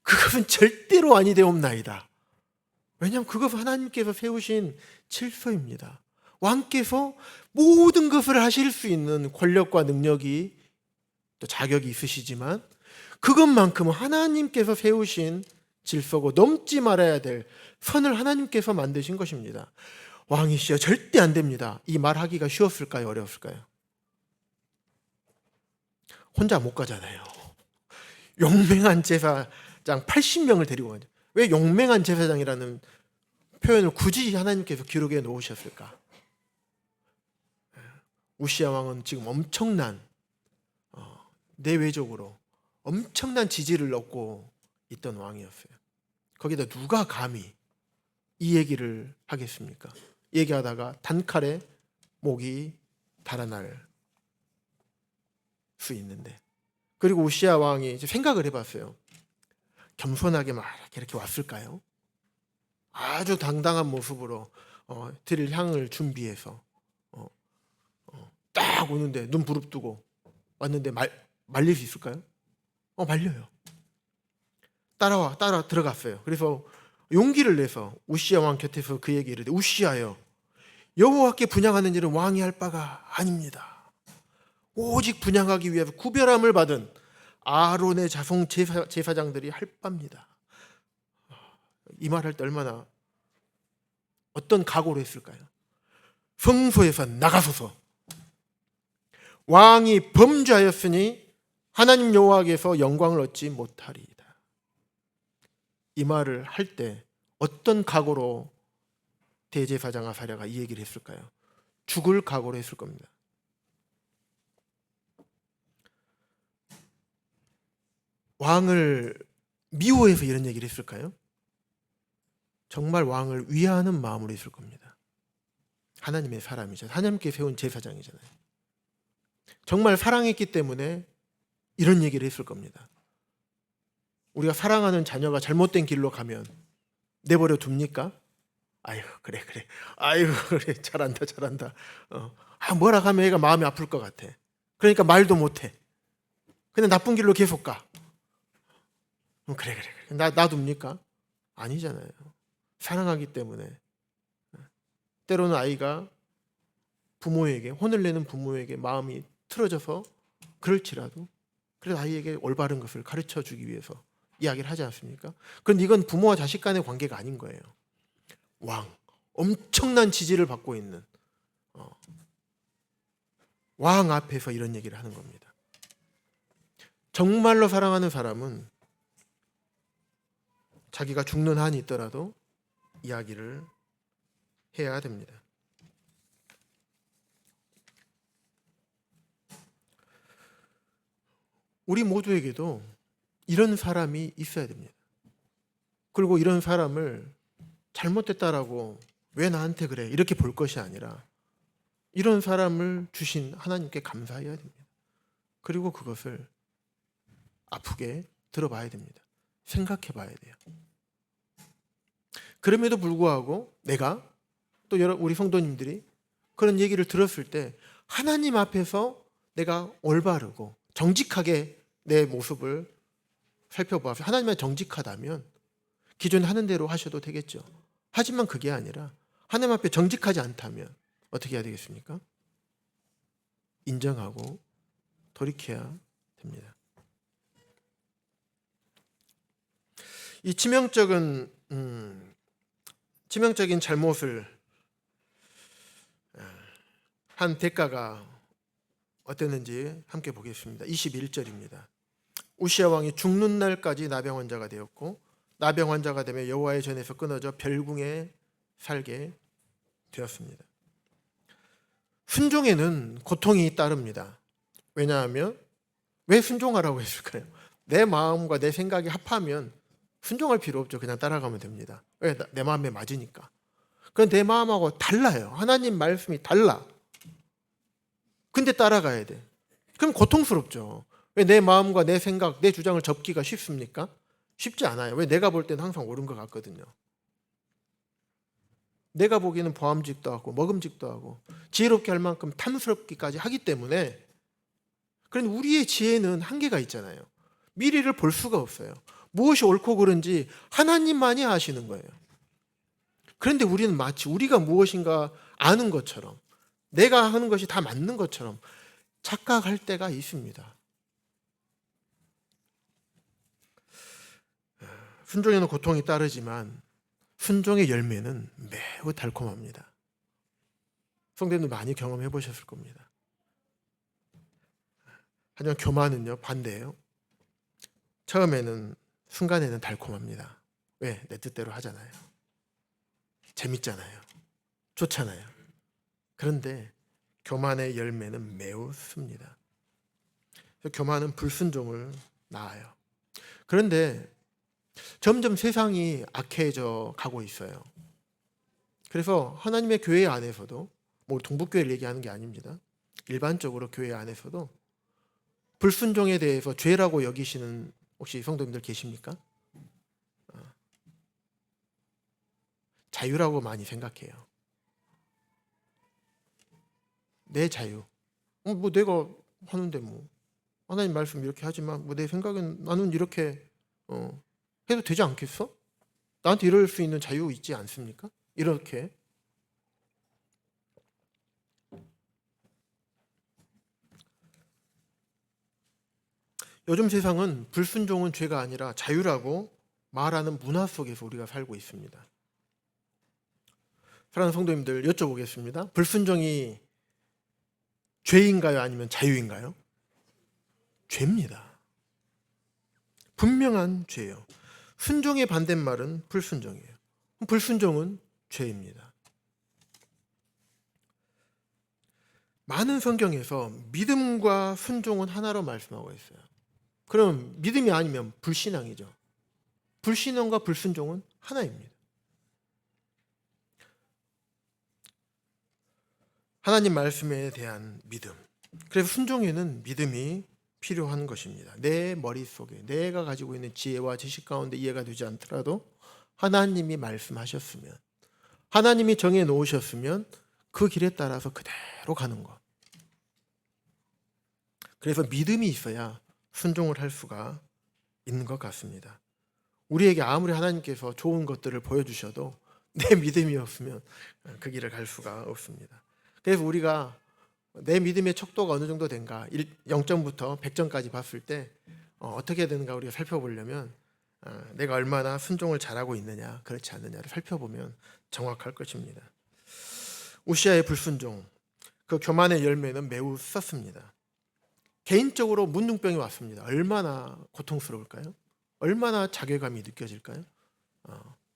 그것은 절대로 아니 되옵나이다. 왜냐하면 그것은 하나님께서 세우신 질서입니다. 왕께서 모든 것을 하실 수 있는 권력과 능력이 또 자격이 있으시지만 그것만큼은 하나님께서 세우신 질서고 넘지 말아야 될 선을 하나님께서 만드신 것입니다. 왕이시여 절대 안 됩니다. 이 말하기가 쉬웠을까요? 어려웠을까요? 혼자 못 가잖아요. 용맹한 제사장 80명을 데리고 가죠. 왜 용맹한 제사장이라는 표현을 굳이 하나님께서 기록해 놓으셨을까? 우시야 왕은 지금 엄청난 내외적으로 엄청난 지지를 얻고 있던 왕이었어요. 거기다 누가 감히 이 얘기를 하겠습니까? 얘기하다가 단칼에 목이 달아날 수 있는데, 그리고 우시야 왕이 이제 생각을 해봤어요. 겸손하게 막 이렇게 왔을까요? 아주 당당한 모습으로 드릴 향을 준비해서 딱 오는데 눈 부릅뜨고 왔는데 말릴 수 있을까요? 말려요. 따라 들어갔어요. 그래서 용기를 내서 우시야 왕 곁에서 그 얘기를 이르되, 우시야여, 여호와께 분향하는 일은 왕이 할 바가 아닙니다. 오직 분향하기 위해서 구별함을 받은 아론의 자손 제사장들이 할 바입니다. 이 말할 때 얼마나 어떤 각오로 했을까요? 성소에서 나가소서, 왕이 범죄하였으니 하나님 여호와께서 영광을 얻지 못하리이다. 이 말을 할 때 어떤 각오로 대제사장 아사랴가 이 얘기를 했을까요? 죽을 각오로 했을 겁니다. 왕을 미워해서 이런 얘기를 했을까요? 정말 왕을 위하는 마음으로 했을 겁니다. 하나님의 사람이잖아요. 하나님께 세운 제사장이잖아요. 정말 사랑했기 때문에 이런 얘기를 했을 겁니다. 우리가 사랑하는 자녀가 잘못된 길로 가면 내버려 둡니까? 아이고 그래 아이고 그래 잘한다. 뭐라 하면 애가 마음이 아플 것 같아. 그러니까 말도 못해. 그냥 나쁜 길로 계속 가. 그래 놔둡니까? 아니잖아요. 사랑하기 때문에. 때로는 아이가 부모에게, 혼을 내는 부모에게 마음이 틀어져서 그럴지라도 그래서 아이에게 올바른 것을 가르쳐 주기 위해서 이야기를 하지 않습니까? 그런데 이건 부모와 자식 간의 관계가 아닌 거예요. 엄청난 지지를 받고 있는 왕 앞에서 이런 얘기를 하는 겁니다. 정말로 사랑하는 사람은 자기가 죽는 한이 있더라도 이야기를 해야 됩니다. 우리 모두에게도 이런 사람이 있어야 됩니다. 그리고 이런 사람을 잘못됐다라고 왜 나한테 그래 이렇게 볼 것이 아니라 이런 사람을 주신 하나님께 감사해야 됩니다. 그리고 그것을 아프게 들어봐야 됩니다. 생각해 봐야 돼요. 그럼에도 불구하고 내가 또 우리 성도님들이 그런 얘기를 들었을 때 하나님 앞에서 내가 올바르고 정직하게 내 모습을 살펴보아서 하나님만 정직하다면 기존에 하는 대로 하셔도 되겠죠. 하지만 그게 아니라 하나님 앞에 정직하지 않다면 어떻게 해야 되겠습니까? 인정하고 돌이켜야 됩니다. 이 치명적인 잘못을 한 대가가 어땠는지 함께 보겠습니다. 21절입니다. 우시야 왕이 죽는 날까지 나병 환자가 되었고 나병 환자가 되며 여호와의 전에서 끊어져 별궁에 살게 되었습니다. 순종에는 고통이 따릅니다. 왜냐하면 왜 순종하라고 했을까요? 내 마음과 내 생각이 합하면 순종할 필요 없죠. 그냥 따라가면 됩니다. 왜? 내 마음에 맞으니까. 그건 내 마음하고 달라요. 하나님 말씀이 달라. 근데 따라가야 돼. 그럼 고통스럽죠. 왜 내 마음과 내 생각, 내 주장을 접기가 쉽습니까? 쉽지 않아요. 왜? 내가 볼 때는 항상 옳은 것 같거든요. 내가 보기에는 보암직도 하고 먹음직도 하고 지혜롭게 할 만큼 탐스럽기까지 하기 때문에 그런데 우리의 지혜는 한계가 있잖아요. 미래를 볼 수가 없어요. 무엇이 옳고 그른지 하나님만이 아시는 거예요. 그런데 우리는 마치 우리가 무엇인가 아는 것처럼 내가 하는 것이 다 맞는 것처럼 착각할 때가 있습니다. 순종에는 고통이 따르지만 순종의 열매는 매우 달콤합니다. 성도님들 많이 경험해 보셨을 겁니다. 하지만 교만은요 반대예요. 처음에는 순간에는 달콤합니다. 왜? 내 뜻대로 하잖아요. 재밌잖아요. 좋잖아요. 그런데 교만의 열매는 매우 씁니다. 교만은 불순종을 낳아요. 그런데 점점 세상이 악해져 가고 있어요. 그래서 하나님의 교회 안에서도 뭐 동북교회를 얘기하는 게 아닙니다. 일반적으로 교회 안에서도 불순종에 대해서 죄라고 여기시는 혹시 성도님들 계십니까? 자유라고 많이 생각해요. 내 자유. 뭐 내가 하는데 뭐 하나님 말씀 이렇게 하지만 뭐 내 생각엔 나는 이렇게 해도 되지 않겠어? 나한테 이럴 수 있는 자유 있지 않습니까? 이렇게 요즘 세상은 불순종은 죄가 아니라 자유라고 말하는 문화 속에서 우리가 살고 있습니다. 사랑하는 성도님들 여쭤보겠습니다. 불순종이 죄인가요? 아니면 자유인가요? 죄입니다. 분명한 죄예요. 순종의 반대말은 불순종이에요. 불순종은 죄입니다. 많은 성경에서 믿음과 순종은 하나로 말씀하고 있어요. 그럼 믿음이 아니면 불신앙이죠. 불신앙과 불순종은 하나입니다. 하나님 말씀에 대한 믿음. 그래서 순종에는 믿음이 필요한 것입니다. 내 머릿속에 내가 가지고 있는 지혜와 지식 가운데 이해가 되지 않더라도 하나님이 말씀하셨으면, 하나님이 정해 놓으셨으면 그 길에 따라서 그대로 가는 것. 그래서 믿음이 있어야 순종을 할 수가 있는 것 같습니다. 우리에게 아무리 하나님께서 좋은 것들을 보여주셔도 내 믿음이 없으면 그 길을 갈 수가 없습니다. 그래서 우리가 내 믿음의 척도가 어느 정도 된가, 0점부터 100점까지 봤을 때 어떻게 되는가 우리가 살펴보려면 내가 얼마나 순종을 잘하고 있느냐 그렇지 않느냐를 살펴보면 정확할 것입니다. 우시아의 불순종, 그 교만의 열매는 매우 썼습니다. 개인적으로 문둥병이 왔습니다. 얼마나 고통스러울까요? 얼마나 자괴감이 느껴질까요?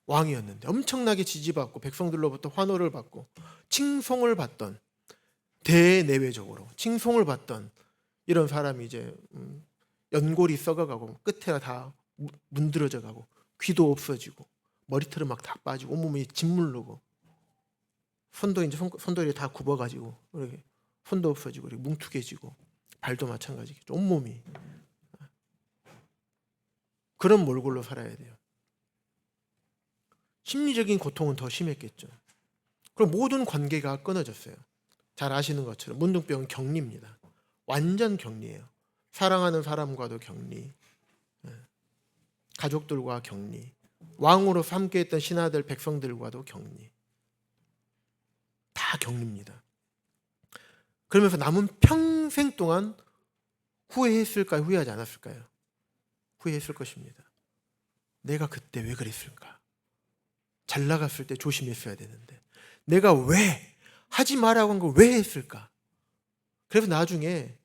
왕이었는데 엄청나게 지지받고 백성들로부터 환호를 받고 칭송을 받던, 대내외적으로 칭송을 받던 이런 사람이 이제 연골이 썩어가고 끝에가 다 문드러져 가고 귀도 없어지고 머리털은 막 다 빠지고 온몸이 짓물르고 손도 이제 손돌이 다 굽어가지고 이렇게 손도 없어지고 이렇게 뭉툭해지고 발도 마찬가지겠죠. 온몸이 그런 몰골로 살아야 돼요. 심리적인 고통은 더 심했겠죠. 그리고 모든 관계가 끊어졌어요. 잘 아시는 것처럼 문둥병은 격리입니다. 완전 격리예요. 사랑하는 사람과도 격리, 가족들과 격리, 왕으로서 함께했던 신하들 백성들과도 격리, 다 격리입니다. 그러면서 남은 평생 동안 후회했을까요? 후회하지 않았을까요? 후회했을 것입니다. 내가 그때 왜 그랬을까? 잘 나갔을 때 조심했어야 되는데 내가 왜 하지 말라고 한 걸 왜 했을까? 그래서 나중에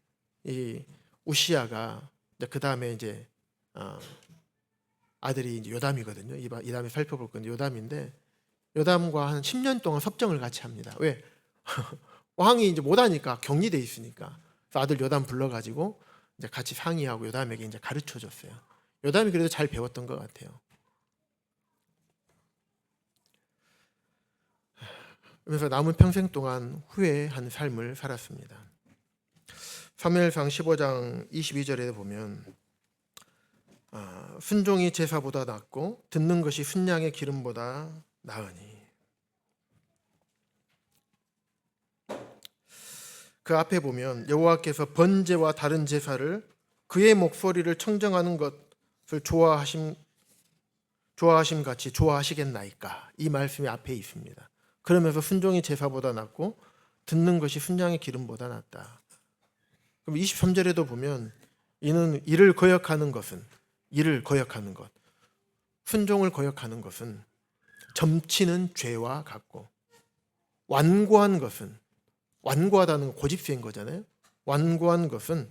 이 우시아가 그 다음에 이제 아들이 이제 요담이거든요. 이 다음에 살펴볼 건데 요담인데, 요담과 한 10년 동안 섭정을 같이 합니다. 왜? 왕이 이제 못하니까 격리돼 있으니까. 그래서 아들 요담 불러가지고 이제 같이 상의하고 요담에게 이제 가르쳐 줬어요. 요담이 그래도 잘 배웠던 것 같아요. 그래서 남은 평생 동안 후회한 삶을 살았습니다. 사무엘상 15장 22절에 보면 순종이 제사보다 낫고 듣는 것이 순양의 기름보다 나으니. 그 앞에 보면 여호와께서 번제와 다른 제사를 그의 목소리를 청정하는 것을 좋아하심 같이 좋아하시겠나이까, 이 말씀이 앞에 있습니다. 그러면서 순종이 제사보다 낫고 듣는 것이 순양의 기름보다 낫다. 그럼 23절에도 보면 이는 이를 거역하는 것은, 이를 거역하는 것, 순종을 거역하는 것은 점치는 죄와 같고, 완고한 것은, 완고하다는 건 고집세인 거잖아요. 완고한 것은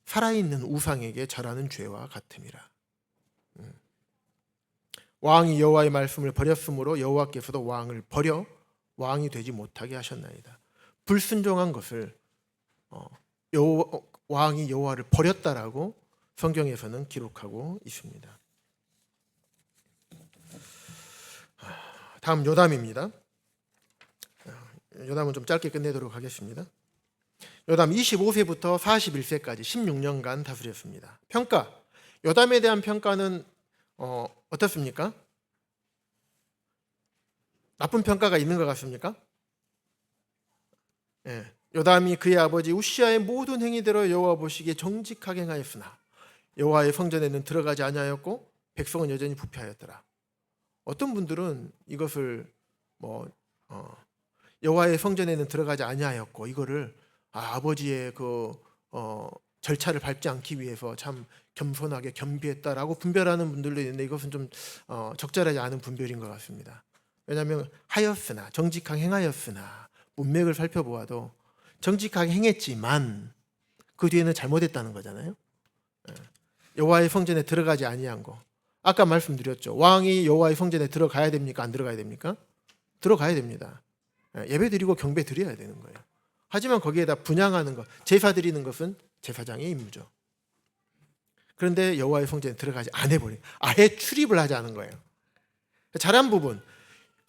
살아있는 우상에게 절하는 죄와 같음이라. 왕이 여호와의 말씀을 버렸으므로 여호와께서도 왕을 버려 왕이 되지 못하게 하셨나이다. 불순종한 것을 왕이 여호와를 버렸다라고 성경에서는 기록하고 있습니다. 다음 요담입니다. 요담은 좀 짧게 끝내도록 하겠습니다. 요담 25세부터 41세까지 16년간 다스렸습니다. 평가, 요담에 대한 평가는 어떻습니까? 나쁜 평가가 있는 것 같습니까? 요담이 그의 아버지 우시아의 모든 행위대로 여호와 보시기에 정직하게 행하였으나 여호와의 성전에는 들어가지 아니하였고 백성은 여전히 부패하였더라. 어떤 분들은 이것을 여호와의 성전에는 들어가지 아니하였고 이거를 아버지의 그 절차를 밟지 않기 위해서 참 겸손하게 겸비했다라고 분별하는 분들도 있는데, 이것은 좀 적절하지 않은 분별인 것 같습니다. 왜냐하면 하였으나, 정직하게 행하였으나, 문맥을 살펴보아도 정직하게 행했지만 그 뒤에는 잘못했다는 거잖아요. 여호와의 성전에 들어가지 아니한 거, 아까 말씀드렸죠. 왕이 여호와의 성전에 들어가야 됩니까? 안 들어가야 됩니까? 들어가야 됩니다. 예배 드리고 경배 드려야 되는 거예요. 하지만 거기에다 분향하는 것, 제사 드리는 것은 제사장의 임무죠. 그런데 여호와의 성전에 들어가지 않아버린, 아예 출입을 하지 않은 거예요. 잘한 부분,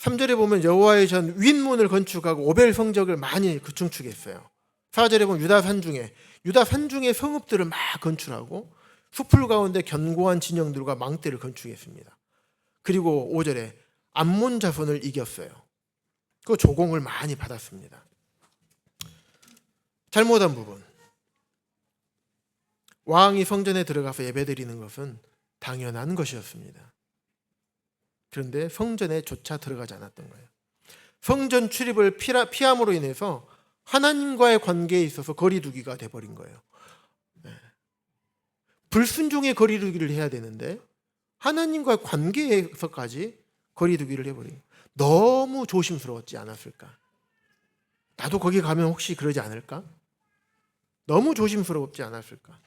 3절에 보면 여호와의 전 윗문을 건축하고 오벨 성적을 많이 구축했어요. 4절에 보면 유다 산중의 성읍들을 막 건축하고 숲풀 가운데 견고한 진영들과 망대를 건축했습니다. 그리고 5절에 암몬 자손을 이겼어요. 그 조공을 많이 받았습니다. 잘못한 부분. 왕이 성전에 들어가서 예배드리는 것은 당연한 것이었습니다. 그런데 성전에 조차 들어가지 않았던 거예요. 성전 출입을 피함으로 인해서 하나님과의 관계에 있어서 거리두기가 돼버린 거예요. 불순종의 거리두기를 해야 되는데 하나님과의 관계에서까지 거리두기를 해버린, 너무 조심스러웠지 않았을까? 나도 거기 가면 혹시 그러지 않을까? 너무 조심스럽지 않았을까?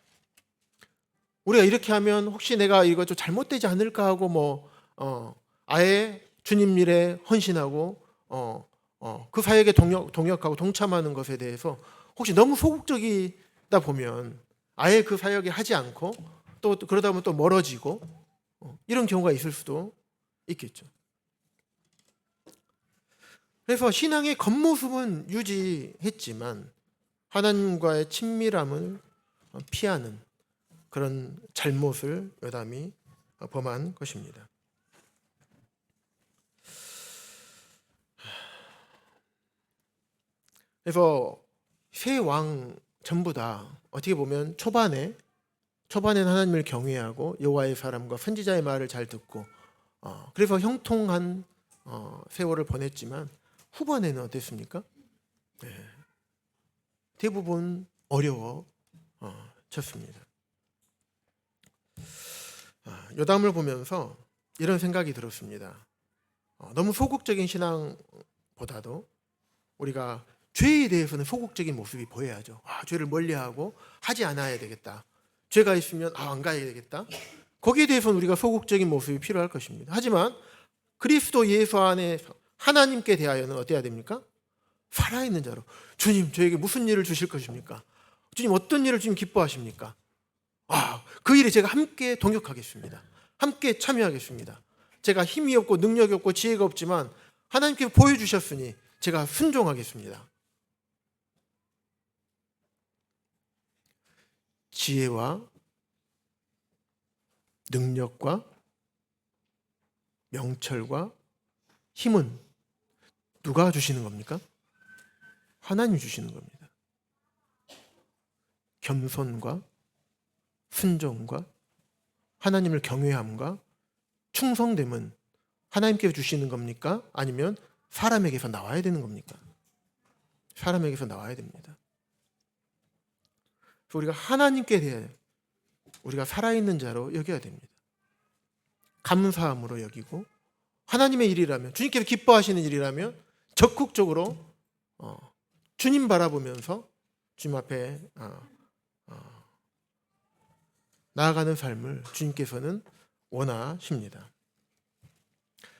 우리가 이렇게 하면 혹시 내가 이거 좀 잘못되지 않을까 하고 아예 주님 일에 헌신하고 그 사역에 동역하고 동참하는 것에 대해서 혹시 너무 소극적이다 보면 아예 그 사역에 하지 않고 또 그러다 보면 또 멀어지고 이런 경우가 있을 수도 있겠죠. 그래서 신앙의 겉모습은 유지했지만 하나님과의 친밀함을 피하는 그런 잘못을 요담이 범한 것입니다. 그래서 세 왕 전부 다 어떻게 보면 초반에는 하나님을 경외하고 여호와의 사람과 선지자의 말을 잘 듣고 그래서 형통한 세월을 보냈지만 후반에는 어땠습니까? 대부분 어려워졌습니다. 요담을 보면서 이런 생각이 들었습니다. 너무 소극적인 신앙보다도 우리가 죄에 대해서는 소극적인 모습이 보여야죠. 죄를 멀리하고 하지 않아야 되겠다. 죄가 있으면 안 가야 되겠다. 거기에 대해서는 우리가 소극적인 모습이 필요할 것입니다. 하지만 그리스도 예수 안에 하나님께 대하여는 어때야 됩니까? 살아있는 자로. 주님, 저에게 무슨 일을 주실 것입니까? 주님, 어떤 일을 주님 기뻐하십니까? 그 일에 제가 함께 동역하겠습니다. 함께 참여하겠습니다. 제가 힘이 없고 능력이 없고 지혜가 없지만 하나님께서 보여주셨으니 제가 순종하겠습니다. 지혜와 능력과 명철과 힘은 누가 주시는 겁니까? 하나님이 주시는 겁니다. 겸손과 순종과 하나님을 경외함과 충성됨은 하나님께서 주시는 겁니까? 아니면 사람에게서 나와야 되는 겁니까? 사람에게서 나와야 됩니다. 그래서 우리가 하나님께 대해 우리가 살아있는 자로 여겨야 됩니다. 감사함으로 여기고 하나님의 일이라면, 주님께서 기뻐하시는 일이라면 적극적으로 주님 바라보면서 주님 앞에 나아가는 삶을 주님께서는 원하십니다.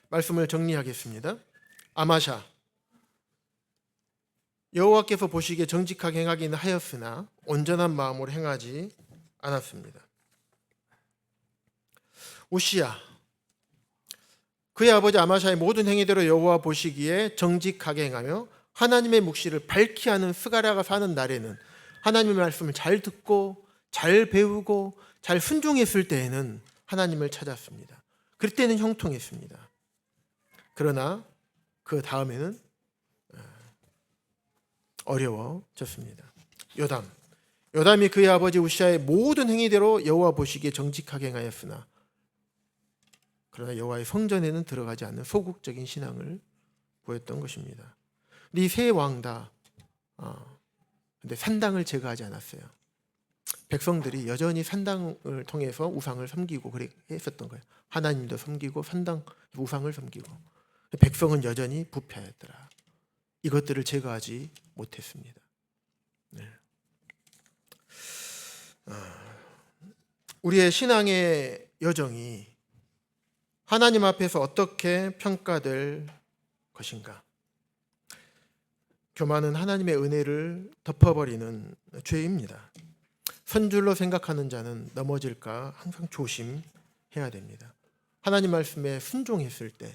말씀을 정리하겠습니다. 아마샤, 여호와께서 보시기에 정직하게 행하기는 하였으나 온전한 마음으로 행하지 않았습니다. 우시야, 그의 아버지 아마샤의 모든 행위대로 여호와 보시기에 정직하게 행하며 하나님의 묵시를 밝히 하는 스가랴가 사는 날에는 하나님의 말씀을 잘 듣고 잘 배우고 잘 순종했을 때에는 하나님을 찾았습니다. 그때는 형통했습니다. 그러나 그 다음에는 어려워졌습니다. 요담이 그의 아버지 우시아의 모든 행위대로 여호와 보시기에 정직하게 행하였으나 그러나 여호와의 성전에는 들어가지 않는 소극적인 신앙을 보였던 것입니다. 이 세 왕 다 근데 산당을 제거하지 않았어요. 백성들이 여전히 산당을 통해서 우상을 섬기고 했었던 거예요. 하나님도 섬기고 산당 우상을 섬기고 백성은 여전히 부패하였더라. 이것들을 제거하지 못했습니다. 우리의 신앙의 여정이 하나님 앞에서 어떻게 평가될 것인가? 교만은 하나님의 은혜를 덮어버리는 죄입니다. 선줄로 생각하는 자는 넘어질까 항상 조심해야 됩니다. 하나님 말씀에 순종했을 때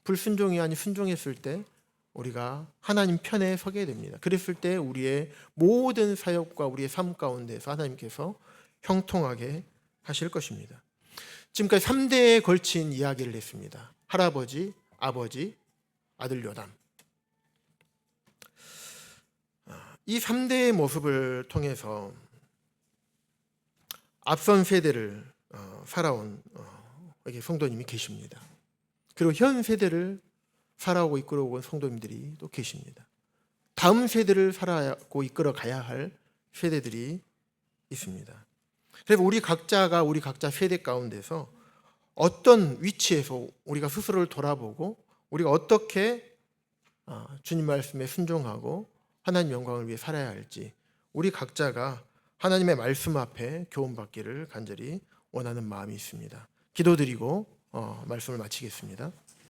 불순종이 아닌 순종했을 때 우리가 하나님 편에 서게 됩니다. 그랬을 때 우리의 모든 사역과 우리의 삶 가운데서 하나님께서 형통하게 하실 것입니다. 지금까지 3대에 걸친 이야기를 했습니다. 할아버지, 아버지, 아들 요담. 이 3대의 모습을 통해서 앞선 세대를 살아온 여기 성도님이 계십니다. 그리고 현 세대를 살아오고 이끌어온 성도님들이 또 계십니다. 다음 세대를 살아가고 이끌어 가야 할 세대들이 있습니다. 그래서 우리 각자가 우리 각자 세대 가운데서 어떤 위치에서 우리가 스스로를 돌아보고 우리가 어떻게 주님 말씀에 순종하고 하나님 영광을 위해 살아야 할지 우리 각자가 하나님의 말씀 앞에 교훈받기를 간절히 원하는 마음이 있습니다. 기도드리고 말씀을 마치겠습니다.